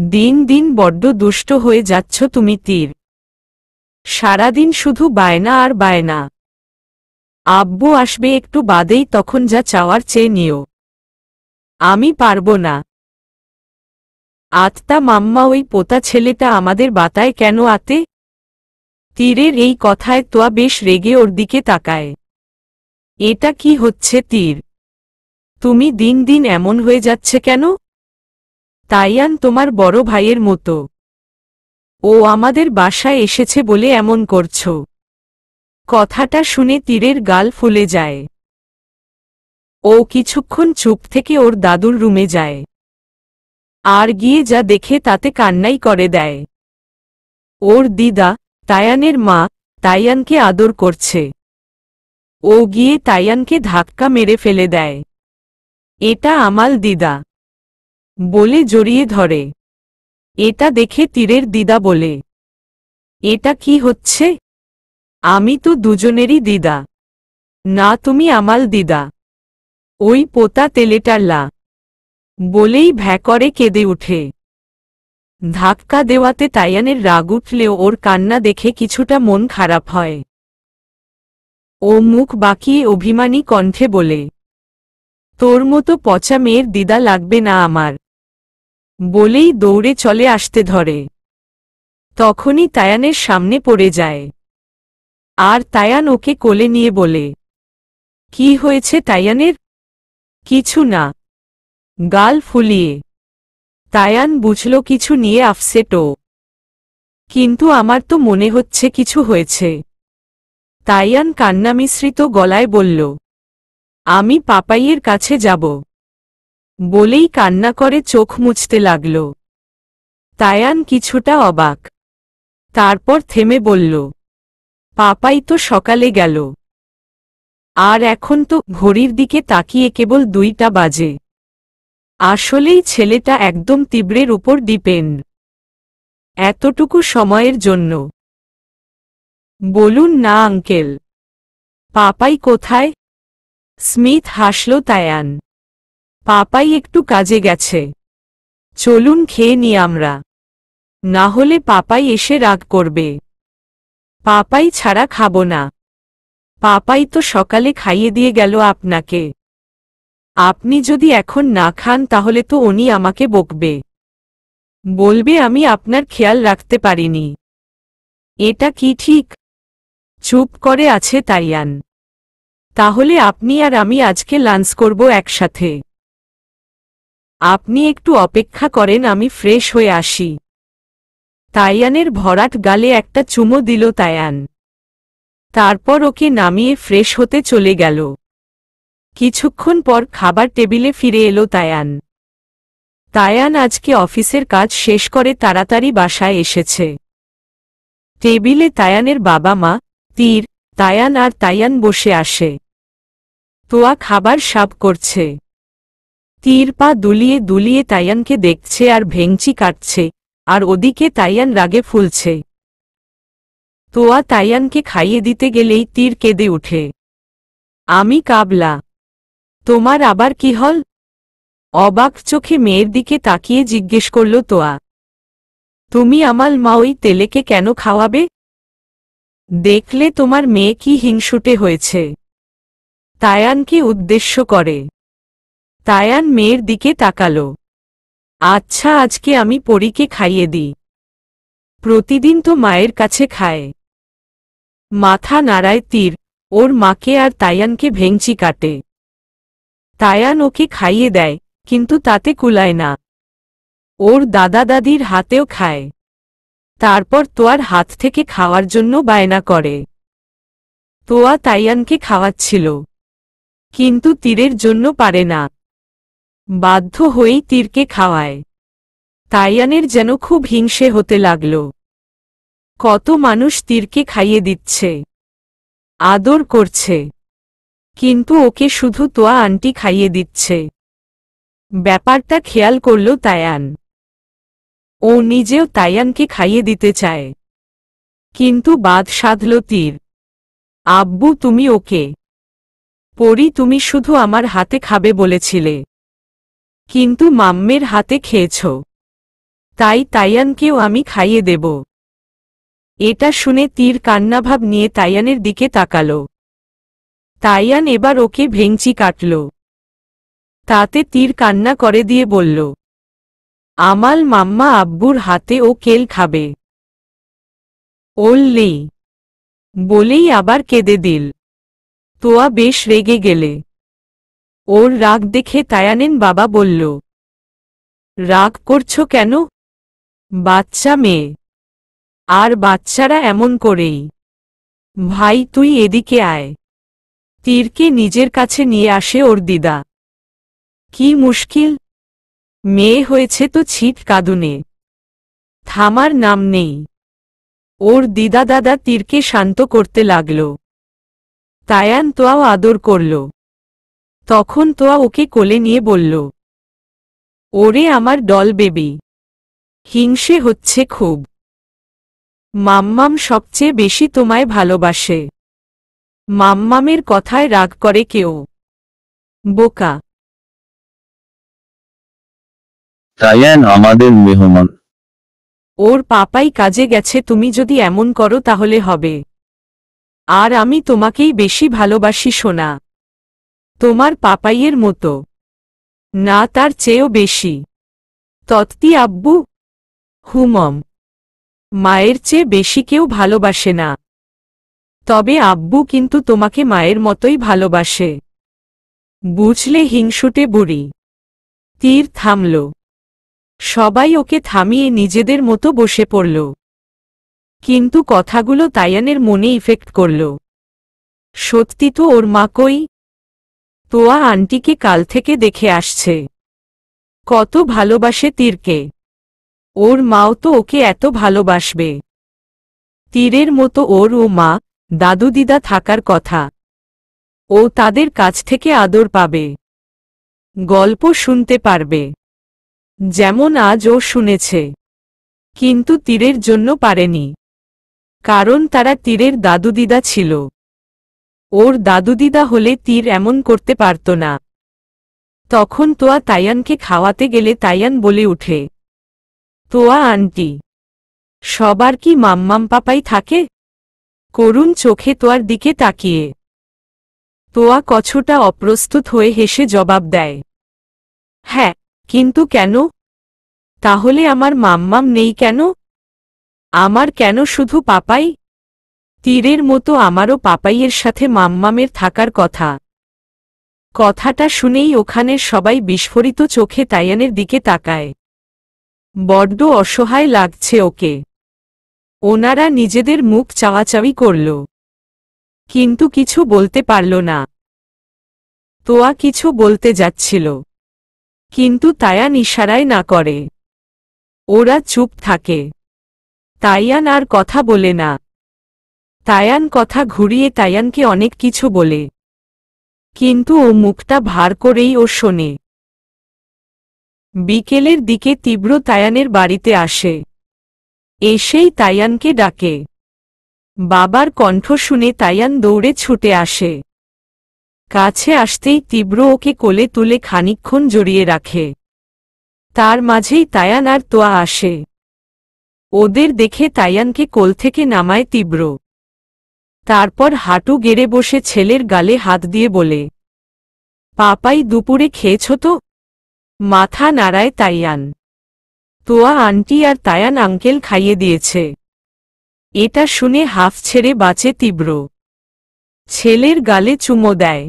দিন দিন বড্ড দুষ্ট হয়ে যাচ্ছ তুমি তীর। সারাদিন শুধু বায়না আর বায়না। আব্বু আসবে একটু বাদেই, তখন যা চাওয়ার চেয়ে নিও। আমি পারবো না। আত্মা মাম্মা, ওই পোতা ছেলেটা আমাদের বাতায় কেন আতে? তীরের এই কথায় তোয়া বেশ রেগে ওর দিকে তাকায়। এটা কি হচ্ছে তীর? তুমি দিন দিন এমন হয়ে যাচ্ছে কেন? তাইয়ান তোমার বড় ভাইয়ের মতো। ও আমাদের বাসায় এসেছে বলে এমন করছো। কথাটা শুনে তীরের গাল ফুলে যায়। ও কিছুক্ষণ চুপ থেকে ওর দাদুর রুমে যায়। আর গিয়ে যা দেখে তাতে কান্নাই করে দেয়। ওর দিদা, তায়ানের মা, তাইয়ানকে আদর করছে। ও গিয়ে তাইয়ানকে ধাক্কা মেরে ফেলে দেয়। এটা আমাল দিদা বলে জড়িয়ে ধরে। এটা দেখে তীরের দিদা বলে, এটা কি হচ্ছে? আমি তো দুজনেরই দিদা। না, তুমি আমাল দিদা। ওই পোতা তেলেটাল্লা বলেই ভ্যা করে কেঁদে উঠে। ধাক্কা দেওয়াতে তাইয়ানের রাগ উঠলেও ওর কান্না দেখে কিছুটা মন খারাপ হয়। ও মুখ বাঁকিয়ে অভিমানী কণ্ঠে বলে, তোর মতো পচা মেয়ের দিদা লাগবে না আমার, বলেই দৌড়ে চলে আসতে ধরে। তখনই তায়ানের সামনে পড়ে যায়। আর তায়ান ওকে কোলে নিয়ে বলে, কি হয়েছে তায়ানের? কিছু না। গাল ফুলিয়ে তায়ান বুঝল কিছু নিয়ে আপসেট ও। কিন্তু আমার তো মনে হচ্ছে কিছু হয়েছে। তাইয়ান কান্না মিশ্রিত গলায় বলল, আমি পাপাইয়ের কাছে যাব। বলেই কান্না করে চোখ মুছতে লাগল। তায়ান কিছুটা অবাক। তারপর থেমে বলল, পাপাই তো সকালে গেল। আর এখন তো ঘড়ির দিকে তাকিয়ে কেবল 2টা বাজে। আসলেই ছেলেটা একদম তীব্রের উপর ডিপেন্ড। এতটুকু সময়ের জন্য। বলুন না আঙ্কেল, পাপাই কোথায়? স্মিথ হাসল তায়ান। পাপাই একটু কাজে গেছে। চলুন খেয়ে নি আমরা, না হলে পাপাই এসে রাগ করবে। পাপাই ছাড়া খাবো না। পাপাই তো সকালে খাইয়ে দিয়ে গেল আপনাকে। আপনি যদি এখন না খান তাহলে তো উনি আমাকে বকবে। বলবে আমি আপনার খেয়াল রাখতে পারিনি। এটা কি ঠিক? চুপ করে আছে তাইয়ান। তাহলে আপনি আর আমি আজকে লাঞ্চ করব একসাথে। আপনি একটু অপেক্ষা করেন, আমি ফ্রেশ হয়ে আসি। তাইয়ানের ভরাট গালে একটা চুমো দিল তায়ান। তারপর ওকে নামিয়ে ফ্রেশ হতে চলে গেল। কিছুক্ষণ পর খাবার টেবিলে ফিরে এলো তায়ান। তায়ান আজকে অফিসের কাজ শেষ করে তাড়াতাড়ি বাসায় এসেছে। টেবিলে তায়ানের বাবা মা, তীর, তায়ান আর তায়ান বসে আসে। তোয়া খাবার সার্ভ করছে। তীর পা দুলিয়ে দুলিয়ে তায়ানকে দেখছে আর ভেঙচি কাটছে, আর ওদিকে তায়ান রাগে ফুলছে। তোয়া তায়ানকে খাইয়ে দিতে গেলেই তীর কেঁদে উঠে। আমি কাবলা। তোমার আবার কি হল? অবাক চোখে মেয়ের দিকে তাকিয়ে জিজ্ঞেস করল তোয়া। তুমি আমাল মা ওই তেলেকে কেন খাওয়াবে? দেখলে তোমার মেয়ে কি হিংসুটে হয়েছে। তায়ানকে উদ্দেশ্য করে। তায়ান মেয়ের দিকে তাকালো। আচ্ছা, আজকে আমি পরীকে খাইয়ে দিই। প্রতিদিন তো মায়ের কাছে খায়। মাথা নাড়ায় তীর। ওর মাকে আর তায়ানকে ভেঙচি কাটে। তায়ান ওকে খাইয়ে দেয়, কিন্তু তাতে কুলায় না। ওর দাদা দাদির হাতেও খায়। তারপর তোয়ার হাত থেকে খাওয়ার জন্য বায়না করে। তোয়া তাইয়ানকে খাওয়াচ্ছিল, কিন্তু তীরের জন্য পারে না। বাধ্য হয়েই তীরকে খাওয়ায়। তাইয়ানের যেন খুব হিংসে হতে লাগল। কত মানুষ তীরকে খাইয়ে দিচ্ছে, আদর করছে, কিন্তু ওকে শুধু তোয়া আন্টি খাইয়ে দিচ্ছে। ব্যাপারটা খেয়াল করল তায়ান। ও নিজেও তায়ানকে খাইয়ে দিতে চায়, কিন্তু বাদ সাধল তীর। আব্বু, তুমি ওকে পরি, তুমি শুধু আমার হাতে খাবে বলেছিলে, কিন্তু মাম্মের হাতে খেয়েছ। তাই তাইয়ানকেও আমি খাইয়ে দেব। এটা শুনে তীর কান্নাভাব নিয়ে তাইয়ানের দিকে তাকালো। তাইয়ান এবার ওকে ভেঙচি কাটল। তাতে তীর কান্না করে দিয়ে বলল, আমাল মাম্মা আব্বুর হাতে ও কেল খাবে। ওল্লেই বলেই আবার কেঁদে দিল। তোয়া বেশ রেগে গেলে। ওর রাগ দেখে তায়ানেন বাবা বলল, রাগ করছো কেন? বাচ্চা মেয়ে, আর বাচ্চারা এমন করেই। ভাই তুই এদিকে আয়। তীরকে নিজের কাছে নিয়ে আসে ওর দিদা। কি মুশকিল, মেয়ে হয়েছে তো ছিট কাঁদুনে, থামার নাম নেই। ওর দিদা দাদা তীরকে শান্ত করতে লাগল। তায়ান তোয়াও আদর করল। তখন তোয়া ওকে কোলে নিয়ে বলল, ওরে আমার ডল বেবি, হিংসে হচ্ছে খুব। মাম্মাম সবচেয়ে বেশি তোমায় ভালোবাসে। মাম্মামের কথায় রাগ করে কেউ? বোকা। তায়ান আমাদের মেহমান। ওর পাপাই কাজে গেছে, তুমি যদি এমন করো তাহলে হবে। আর আমি তোমাকেই বেশি ভালোবাসি সোনা, তোমার পাপাইয়ের মতো না, তার চেয়েও বেশি। তত্তি আব্বু। হুমম, মায়ের চেয়ে বেশি কেউ ভালোবাসে না। তবে আব্বু কিন্তু তোমাকে মায়ের মতোই ভালোবাসে, বুঝলে হিংসুটে বুড়ি। তীর থামল। সবাই ওকে থামিয়ে নিজেদের মতো বসে পড়ল। কিন্তু কথাগুলো তায়ানের মনে ইফেক্ট করল। সত্যি তো ওর মা কই? তোয়া আন্টিকে কাল থেকে দেখে আসছে, কত ভালোবাসে তীরকে। ওর মাও তো ওকে এত ভালোবাসবে। তীরের মতো ওর ও মা, দাদু দিদা থাকার কথা। ও তাদের কাছ থেকে আদর পাবে, গল্প শুনতে পারবে, যেমন আজ ও শুনেছে। কিন্তু তীরের জন্য পারেনি, কারণ তারা তীরের দাদু দিদা ছিল। ওর দাদু দিদা হলে তীর এমন করতে পারত না। তখন তোয়া তায়ানকে খাওয়াতে গেলে তায়ান বলে উঠে, তোয়া আন্টি, সবার কি মাম্মাম পাপাই থাকে? করুণ চোখে তোয়ার দিকে তাকিয়ে। তোয়া কছটা অপ্রস্তুত হয়ে হেসে জবাব দেয়, হ্যাঁ, কিন্তু কেন? তাহলে আমার মাম্মাম নেই কেন? আমার কেন শুধু পাপাই? তীরের মতো আমারও পাপাইয়ের সাথে মাম্মামের থাকার কথা। কথাটা শুনেই ওখানের সবাই বিস্ফোরিত চোখে তায়ানের দিকে তাকায়। বড্ড অসহায় লাগছে ওকে। ওনারা নিজেদের মুখ চাওয়াচাওয়ি করল, কিন্তু কিছু বলতে পারল না। তোয়া কিছু বলতে যাচ্ছিল, কিন্তু তায়ান ইশারায় না করে। ওরা চুপ থাকে। তায়ান আর কথা বলে না। তায়ান কথা ঘুরিয়ে তায়ানকে অনেক কিছু বলে, কিন্তু ও মুখটা ভার করেই ও শোনে। বিকেলের দিকে তীব্র তায়ানের বাড়িতে আসে। এসেই তায়ানকে ডাকে। বাবার কণ্ঠ শুনে তায়ান দৌড়ে ছুটে আসে। কাছে আসতেই তীব্র ওকে কোলে তুলে খানিকক্ষণ জড়িয়ে রাখে। তার মাঝেই তায়ান আর তোয়া আসে। ওদের দেখে তায়ানকে কোল থেকে নামায় তীব্র। তারপর হাঁটু গেড়ে বসে ছেলের গালে হাত দিয়ে বলে, পাপাই দুপুরে খেয়েছ তো? মাথা নাড়ায় তায়ান। তোয়া আন্টি আর তায়ান আঙ্কেল খাইয়ে দিয়েছে। এটা শুনে হাফ ছেড়ে বাঁচে তীব্র। ছেলের গালে চুমো দেয়।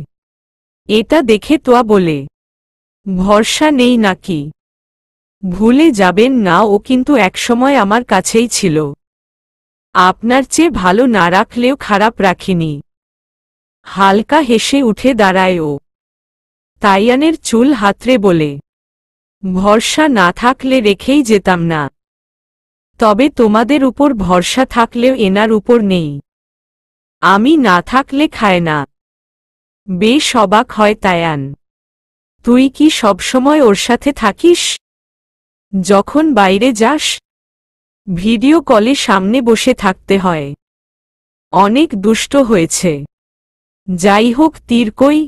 এটা দেখে তোয়া বলে, ভরসা নেই নাকি? ভুলে যাবেন না, ও কিন্তু একসময় আমার কাছেই ছিল। আপনার চেয়ে ভালো না রাখলেও খারাপ রাখিনি। হালকা হেসে উঠে দাঁড়ায় ও। তাইয়ানের চুল হাতড়ে বলে, ভরসা না থাকলে রেখেই যেতাম না। তবে তোমাদের উপর ভরসা থাকলেও এনার উপর নেই। আমি না থাকলে খায় না। বেশ অবাক হয় তায়ান। তুই কি সবসময় ওর সাথে থাকিস? যখন বাইরে যাস? ভিডিও কলে সামনে বসে থাকতে হয়। অনেক দুষ্ট হয়েছে। যাই হোক, তীর কই?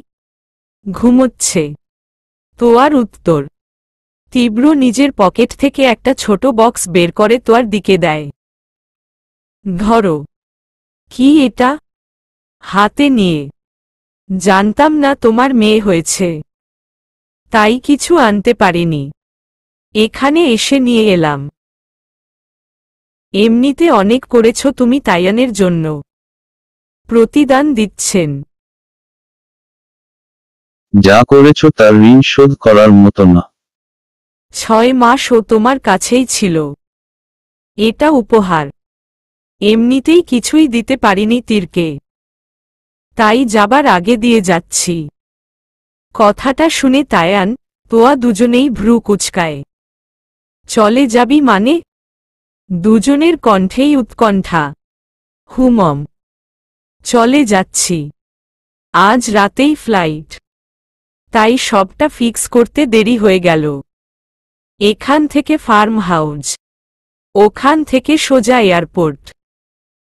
ঘুমোচ্ছে। তোয়ার উত্তর, তীব্র নিজের পকেট থেকে একটা ছোট বক্স বের করে তোয়ার দিকে দেয়। ধরো। কি এটা? হাতে নিয়ে। জানতাম না তোমার মেয়ে হয়েছে, তাই কিছু আনতে পারিনি, এখানে এসে নিয়ে এলাম। এমনিতে অনেক করেছ তুমি তাইয়ানের জন্য, প্রতিদান দিচ্ছেন। যা করেছ তার ঋণ শোধ করার মতো না। 6 মাস ও তোমার কাছেই ছিল, এটা উপহার। এমনিতেই কিছুই দিতে পারিনি তীরকে, তাই যাবার আগে দিয়ে যাচ্ছি। কথাটা শুনে তায়ান, তোয়া দুজনেই ভ্রু কুচকায়। চলে যাবি মানে? দুজনের কণ্ঠেই উৎকণ্ঠা। হুমম। চলে যাচ্ছি, আজ রাতেই ফ্লাইট, তাই সবটা ফিক্স করতে দেরি হয়ে গেল। এখান থেকে ফার্ম হাউস, ওখান থেকে সোজা এয়ারপোর্ট।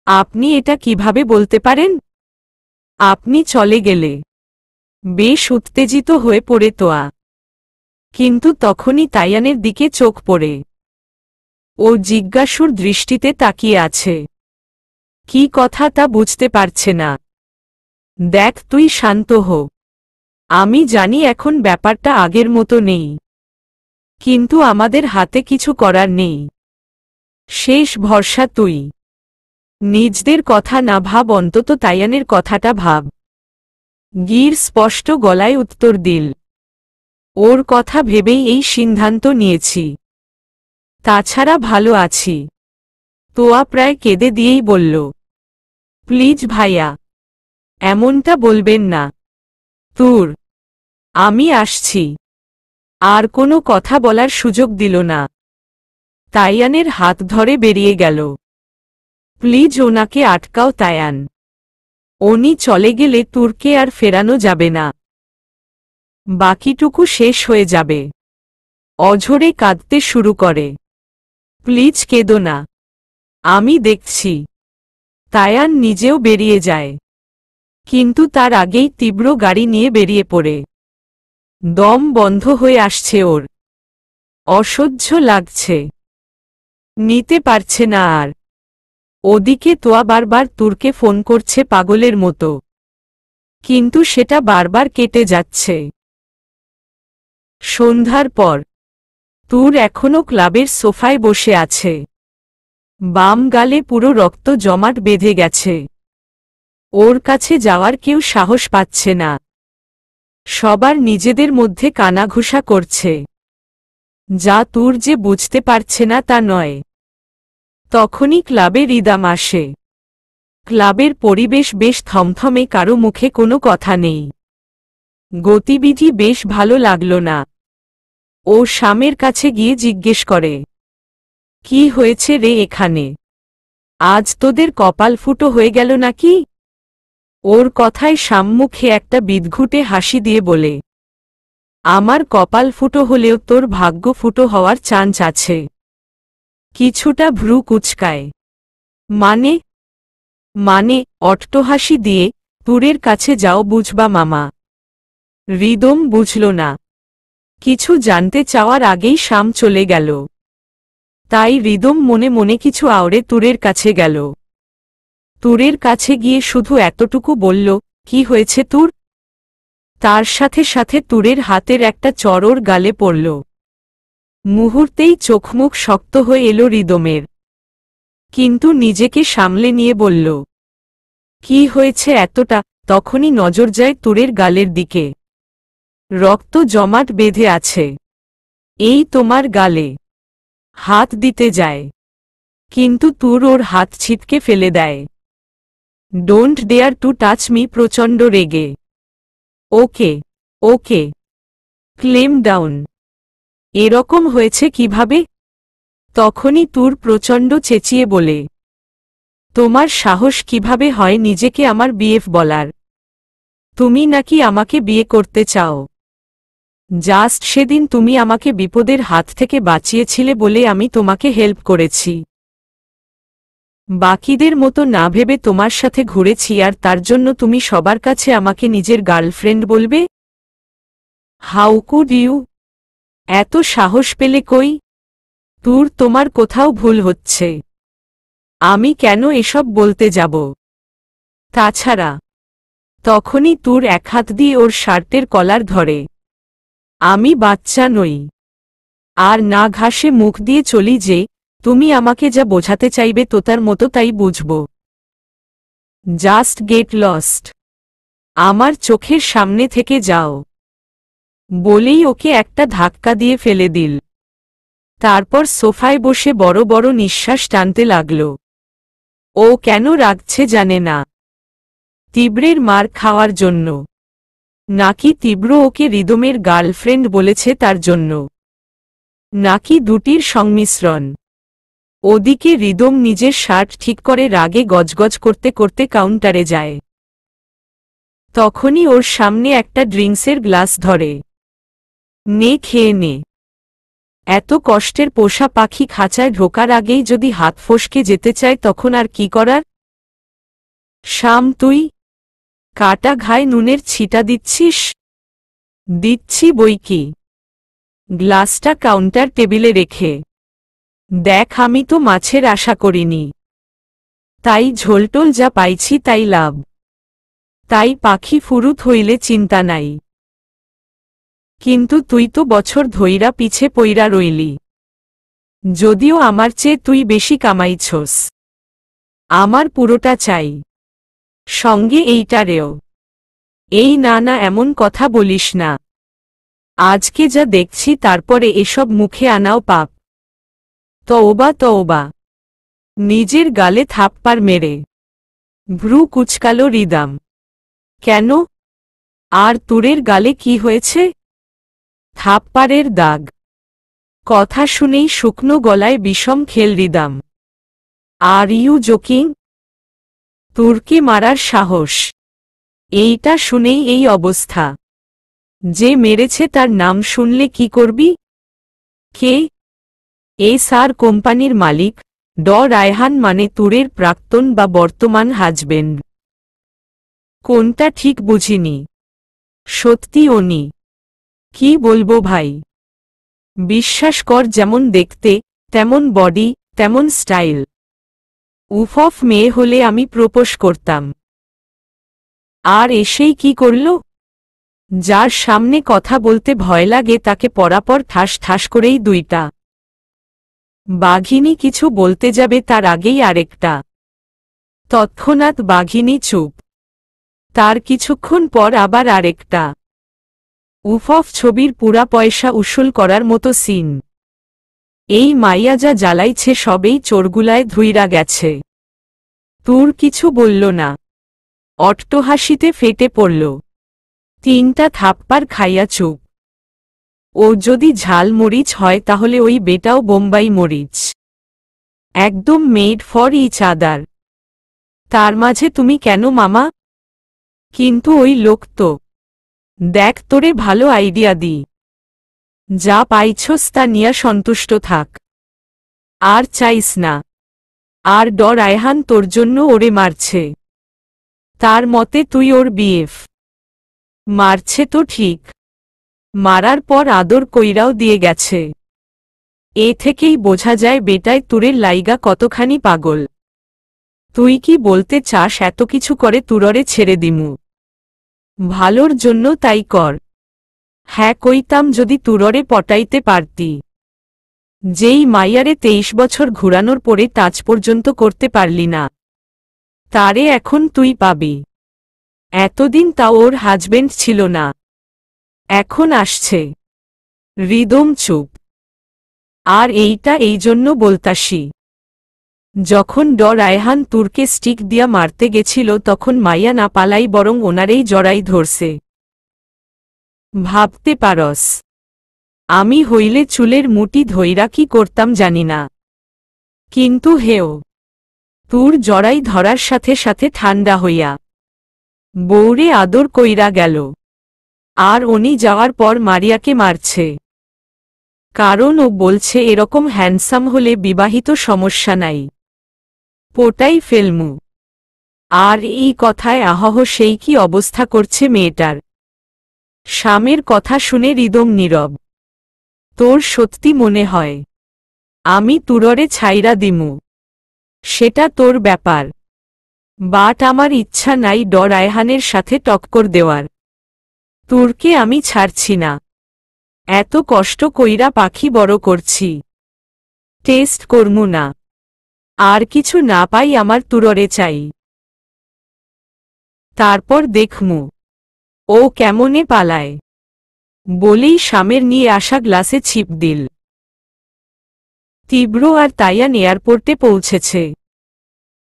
আপনি এটা কিভাবে বলতে পারেন? আপনি চলে গেলে। বেশ উত্তেজিত হয়ে পড়ে তোয়া, কিন্তু তখনই তাইয়ানের দিকে চোখ পড়ে। ও জিজ্ঞাসুর দৃষ্টিতে তাকিয়ে আছে। কি কথা তা বুঝতে পারছে না। দেখ, তুই শান্ত হো। আমি জানি এখন ব্যাপারটা আগের মতো নেই, কিন্তু আমাদের হাতে কিছু করার নেই। শেষ ভরসা তুই। নিজদের কথা না ভাব, অন্তত তাইয়ানের কথাটা ভাব। গির স্পষ্ট গলায় উত্তর দিল। ওর কথা ভেবেই এই সিদ্ধান্ত নিয়েছি, তাছাড়া ভালো আছি। তোয়া প্রায় কেঁদে দিয়েই বলল, প্লিজ ভাইয়া, এমনটা বলবেন না। তুর, আমি আসছি। আর কোনো কথা বলার সুযোগ দিল না। তাইয়ানের হাত ধরে বেরিয়ে গেল। প্লিজ ওনাকে আটকাও তায়ান, উনি চলে গেলে তুরকে আর ফেরানো যাবে না। বাকিটুকু শেষ হয়ে যাবে। অঝরে কাঁদতে শুরু করে। প্লিজ কেঁদো না, আমি দেখছি। তায়ান নিজেও বেরিয়ে যায়, কিন্তু তার আগেই তীব্র গাড়ি নিয়ে বেরিয়ে পড়ে। দম বন্ধ হয়ে আসছে ওর, অসহ্য লাগছে, নিতে পারছে না আর। ওদিকে তোয়া বারবার তুরকে ফোন করছে পাগলের মতো, কিন্তু সেটা বারবার কেটে যাচ্ছে। সন্ধ্যার পর তুর এখনো ক্লাবের সোফায় বসে আছে। বাম গালে পুরো রক্ত জমাট বেঁধে গেছে। ওর কাছে যাওয়ার কেউ সাহস পাচ্ছে না। সবার নিজেদের মধ্যে কানাঘুষা করছে। যা তুর যে বুঝতে পারছে না তা নয়। তখনই ক্লাবে রিদাম আসে। ক্লাবের পরিবেশ বেশ থমথমে, কারো মুখে কোনো কথা নেই। গতিবিধি বেশ ভালো লাগল না। ও শামের কাছে গিয়ে জিজ্ঞেস করে, কি হয়েছে রে এখানে? আজ তোদের কপাল ফুটো হয়ে গেল নাকি? ওর কথায় শাম মুখে একটা বিদঘুটে হাসি দিয়ে বলে, আমার কপাল ফুটো হলেও তোর ভাগ্য ফুটো হওয়ার চান্স আছে। কিছুটা ভ্রু কুচকায়। মানে? মানে অট্টহাসি দিয়ে, তুরের কাছে যাও বুঝবা মামা। রিদম বুঝল না। কিছু জানতে চাওয়ার আগেই শাম চলে গেল। তাই রিদম মনে মনে কিছু আওড়ে তুরের কাছে গেল। তুরের কাছে গিয়ে শুধু এতটুকু বলল, কি হয়েছে তুর? তার সাথে সাথে তুরের হাতের একটা চড় গালে পড়ল। মুহূর্তেই চোখমুখ শক্ত হয়ে এলো রিদমের, কিন্তু নিজেকে সামলে নিয়ে বলল, কি হয়েছে এতটা? তখনই নজর যায় তুরের গালের দিকে। রক্ত জমাট বেঁধে আছে। এই তোমার গালে। হাত দিতে যায়, কিন্তু তুর ওর হাত ছিটকে ফেলে দেয়। Don't dare to touch me. প্রচণ্ড রেগে। Okay, okay, calm down. এরকম হয়েছে কিভাবে? তখনই তুর প্রচণ্ড চেঁচিয়ে বলে, তোমার সাহস কিভাবে হয় নিজেকে আমার বিএফ বলার? তুমি নাকি আমাকে বিয়ে করতে চাও? জাস্ট সেদিন তুমি আমাকে বিপদের হাত থেকে বাঁচিয়েছিলে বলে আমি তোমাকে হেল্প করেছি। বাকিদের মতো না ভেবে তোমার সাথে ঘুরেছি, আর তার জন্য তুমি সবার কাছে আমাকে নিজের গার্লফ্রেন্ড বলবে? How could you? এত সাহস পেলে কই? তোমার কোথাও ভুল হচ্ছে। আমি কেন এসব বলতে যাব? তাছাড়া তখনই এক হাত দিয়ে ওর শার্টের কলার ধরে। আমি বাচ্চা নই। আর না ঘাসে মুখ দিয়ে চলি যে, তুমি আমাকে যা বোঝাতে চাইবে তোতার মতো তাই বুঝব। Just get lost. আমার চোখের সামনে থেকে যাও। বলেই ওকে একটা ধাক্কা দিয়ে ফেলে দিল। তারপর সোফায় বসে বড় বড় নিঃশ্বাস টানতে লাগল। ও কেন রাগছে জানে না। তীব্রের মার খাওয়ার জন্য, নাকি তীব্র ওকে রিদমের গার্লফ্রেন্ড বলেছে তার জন্য, নাকি দুটির সংমিশ্রণ। ওদিকে রিদম নিজের শার্ট ঠিক করে রাগে গজগজ করতে করতে কাউন্টারে যায়। তখনই ওর সামনে একটা ড্রিঙ্কসের গ্লাস ধরে। নে, খেয়ে নে। এত কষ্টের পোষা পাখি খাঁচায় ঢোকার আগেই যদি হাত ফসকে যেতে চায় তখন আর কি করার? শাম, তুই কাটা ঘায়ে নুনের ছিটা দিচ্ছিস? দিচ্ছি বইকি। গ্লাসটা কাউন্টার টেবিলে রেখে, দেখ আমি তো মাছের আশা করিনি, তাই ঝোলটোল যা পাইছি তাই লাভ। তাই পাখি ফুরুত হইলে চিন্তা নাই। কিন্তু তুই তো বছর ধইরা পিছে পইরা রইলি। যদিও আমার চেয়ে তুই বেশি কামাইছস। আমার পুরোটা চাই, সঙ্গে এইটারেও। এই না না, এমন কথা বলিস না। আজকে যা দেখছি তারপরে এসব মুখে আনাও পাপ। তওবা তওবা। নিজের গালে থাপ্পড় মেরে ভ্রু কুচকালো রিদম। কেন? আর তোরের গালে কি হয়েছে? থাপ্পড়ের দাগ। কথা শুনেই শুকনো গলায় বিষম খেল রিদম। Are you joking? তোরকে মারার সাহস? এইটা শুনেই এই অবস্থা। যে মেরেছে তার নাম শুনলে কি করবি? কে? SR কোম্পানির মালিক রায়হান, মানে তোরের প্রাক্তন বা বর্তমান হাজবেন্ড। কোনটা ঠিক বুঝিনি। সত্যি উনি। কি বলবো ভাই, বিশ্বাস কর, যেমন দেখতে তেমন বডি তেমন স্টাইল। উফ, মেয়ে হলে আমি প্রপোজ করতাম। আর এসেই কি করল? যার সামনে কথা বলতে ভয় লাগে তাকে পরাপর ঠাস ঠাস করেই দুইটা। বাঘিনী কিছু বলতে যাবে তার আগেই আরেকটা। তৎক্ষণাৎ বাঘিনী চুপ। তার কিছুক্ষণ পর আবার আরেকটা। উফ, ছবির পুরা পয়সা উসুল করার মতো সিন। এই মাইয়া যা জ্বালাইছে সবেই চোরগুলায় ধুইরা গেছে। তোর কিছু বলল না, অট্টহাসিতে ফেটে পড়ল। তিনটা থাপ্পড় খাইয়া চুপ। ও যদি ঝাল মরিচ হয় তাহলে ওই বেটাও বোম্বাই মরিচ। একদম মেড ফর ইচ আদার। তার মাঝে তুমি কেন মামা? কিন্তু ওই লোক তো। দেখ, তোরে ভালো আইডিয়া দি। যা পাইছস তা নিয়া সন্তুষ্ট থাক। আর চাইস না। আর রায়হান তোর জন্য ওরে মারছে। তার মতে তুই ওর বিএফ। মারছে তো ঠিক, মারার পর আদর কইরাও দিয়ে গেছে। এ থেকেই বোঝা যায় বেটায় তোরের লাইগা কতখানি পাগল। তুই কি বলতে চাস এত কিছু করে তুররে ছেড়ে দিমু? ভালোর জন্য তাই কর। হ্যাঁ, কইতাম যদি তুররে পটাইতে পারতি। যেই মাইয়ারে 23 বছর ঘুরানোর পরে টাচ পর্যন্ত করতে পারলি না, তারে এখন তুই পাবি। এতদিন তা ওর হাজবেন্ড ছিল না, এখন আসছে। রিদম চুপ। আর এইটা এই জন্য বলতাসি, যখন রায়হান তুরকে স্টিক দিয়া মারতে গেছিল তখন মাইয়া না পালাই বরং ওনারেই জড়াই ধরছে। ভাবতে পারস, আমি হইলে চুলের মুটি ধইরা কি করতাম জানি না। কিন্তু হেও, তুর জড়াই ধরার সাথে সাথে ঠান্ডা হইয়া বৌরে আদর কইরা গেল। আর উনি যাওয়ার পর মারিয়াকে মারছে। কারণ ও বলছে এরকম হ্যান্ডসাম হলে বিবাহিত সমস্যা নাই, পোটাই ফেলমু। আর এই কথায় আহহ সেই কি অবস্থা করছে মেয়েটার। স্বামীর কথা শুনে রিদম নীরব। তোর সত্যি মনে হয় আমি তুররে ছাইরা দিমু? সেটা তোর ব্যাপার, বাট আমার ইচ্ছা নাই রায়হানের সাথে টক্কর দেওয়ার। তোরকে আমি ছাড়ছি না। এত কষ্ট কইরা পাখি বড় করছি, টেস্ট করমু না? আর কিছু না পাই আমার তুররে চাই। তারপর দেখমু ও কেমনে পালায়। বলেই শামের নিয়ে আসা গ্লাসে ছিপ দিল। তীব্র আর তাইয়ান এয়ারপোর্টে পৌঁছেছে।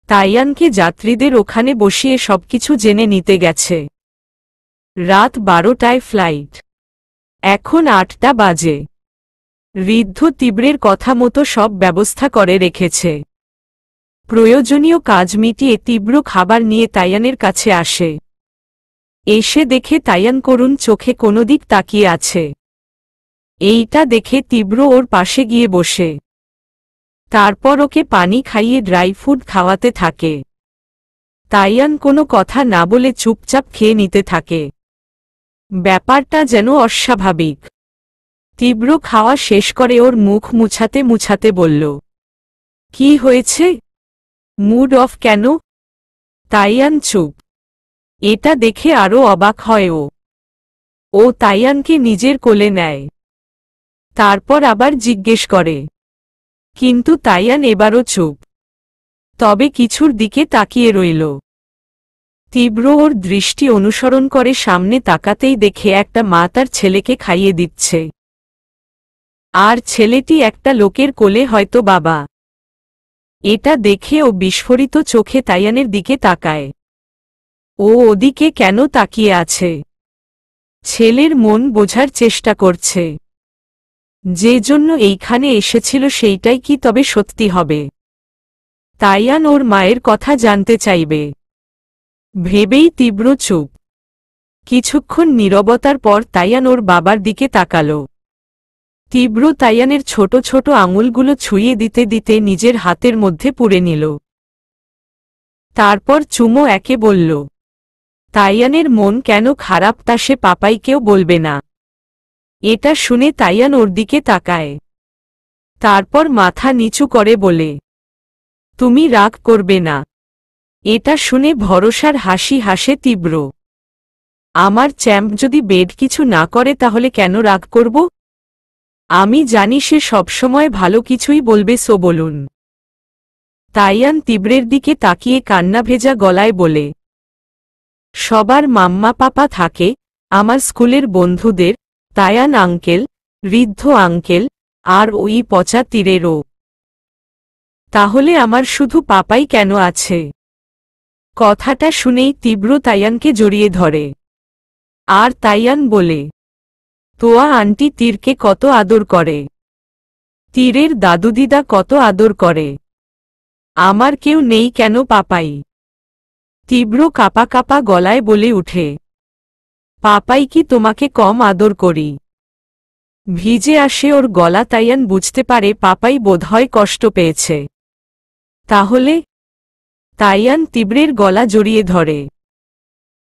তাইয়ানকে যাত্রীদের ওখানে বসিয়ে সবকিছু জেনে নিতে গেছে। রাত 12টায় ফ্লাইট, এখন 8টা বাজে। ঋদ্ধ তীব্রের কথা মতো সব ব্যবস্থা করে রেখেছে। প্রয়োজনীয় কাজ মিটিয়ে তীব্র খাবার নিয়ে তাইয়ানের কাছে আসে। এসে দেখে তাইয়ান করুণ চোখে কোনো দিক তাকিয়ে আছে। এইটা দেখে তীব্র ওর পাশে গিয়ে বসে। তারপর ওকে পানি খাইয়ে ড্রাই ফ্রুট খাওয়াতে থাকে। তাইয়ান কোনো কথা না বলে চুপচাপ খেয়ে নিতে থাকে। ব্যাপারটা যেন অস্বাভাবিক। তীব্র খাওয়া শেষ করে ওর মুখ মুছাতে মুছাতে বলল, কি হয়েছে? মুড অফ কেন? তাইয়ান চুপ। এটা দেখে আরও অবাক হয় ও তাইয়ানকে নিজের কোলে নেয়। তারপর আবার জিজ্ঞেস করে, কিন্তু তাইয়ান এবারও চুপ। তবে কিছুর দিকে তাকিয়ে রইল। তীব্র ওর দৃষ্টি অনুসরণ করে সামনে তাকাতেই দেখে একটা মা তার ছেলেকে খাইয়ে দিচ্ছে। আর ছেলেটি একটা লোকের কোলে, হয়তো বাবা। এটা দেখে ও বিস্ফোরিত চোখে তাইয়ানের দিকে তাকায়। ও ওদিকে কেন তাকিয়ে আছে? ছেলের মন বোঝার চেষ্টা করছে। যে জন্য এইখানে এসেছিল সেইটাই কি তবে সত্যি হবে? তাইয়ান ওর মায়ের কথা জানতে চাইবে ভেবেই তীব্র চুপ। কিছুক্ষণ নীরবতার পর তাইয়ান ওর বাবার দিকে তাকাল। তীব্র তাইয়ানের ছোট ছোট আঙুলগুলো ছুঁয়ে দিতে দিতে নিজের হাতের মধ্যে পুরে নিল। তারপর চুমো একে বলল। তাইয়ানের মন কেন খারাপ তা সে পাপাইকেও বলবে না। এটা শুনে তাইয়ান ওর দিকে তাকায়। তারপর মাথা নিচু করে বলে, তুমি রাগ করবে না? এটা শুনে ভরসার হাসি হাসে তীব্র। আমার চ্যাম্প যদি বেড কিছু না করে তাহলে কেন রাগ করব? আমি জানি সে সবসময় ভালো কিছুই বলবে, সো বলুন। তাইয়ান তীব্রের দিকে তাকিয়ে কান্না ভেজা গলায় বলে, সবার মাম্মা পাপা থাকে, আমার স্কুলের বন্ধুদের, তায়ান আঙ্কেল, ঋদ্ধ আঙ্কেল, আর ওই পচা তীরেরও। তাহলে আমার শুধু পাপাই কেন আছে? কথাটা শুনেই তীব্র তাইয়ানকে জড়িয়ে ধরে। আর তাইয়ান বলে, তোয়া আন্টি তীরকে কত আদর করে, তীরের দাদুদিদা কত আদর করে, আমার কেউ নেই কেন পাপাই? তীব্র কাপা কাপা গলায় বলে উঠে, পাপাই কি তোমাকে কম আদর করি? ভিজে আসে ওর গলা। তাইয়ান বুঝতে পারে পাপাই বোধহয় কষ্ট পেয়েছে। তাহলে? তাইয়ান তীব্রের গলা জড়িয়ে ধরে,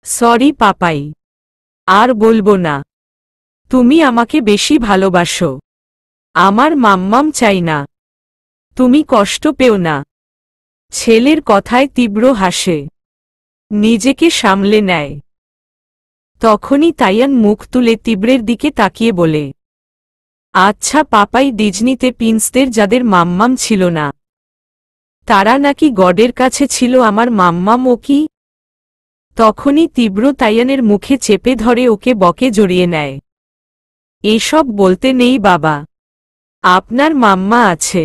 সরি পাপাই, আর বলবো না। তুমি আমাকে বেশি ভালোবাসো। আমার মাম্মাম চাই না। তুমি কষ্ট পেও না। ছেলের কথায় তীব্র হাসে, নিজেকে সামলে নেয়। তখনই তাইয়ান মুখ তুলে তীব্রের দিকে তাকিয়ে বলে, আচ্ছা পাপাই, ডিজনিতে প্রিন্সদের যাদের মাম্মাম ছিল না, তারা নাকি গডের কাছে ছিল, আমার মাম্মাম ও কি? তখনই তীব্র তাইয়ানের মুখে চেপে ধরে ওকে বকে জড়িয়ে নেয়। এসব বলতে নেই বাবা, আপনার মাম্মা আছে।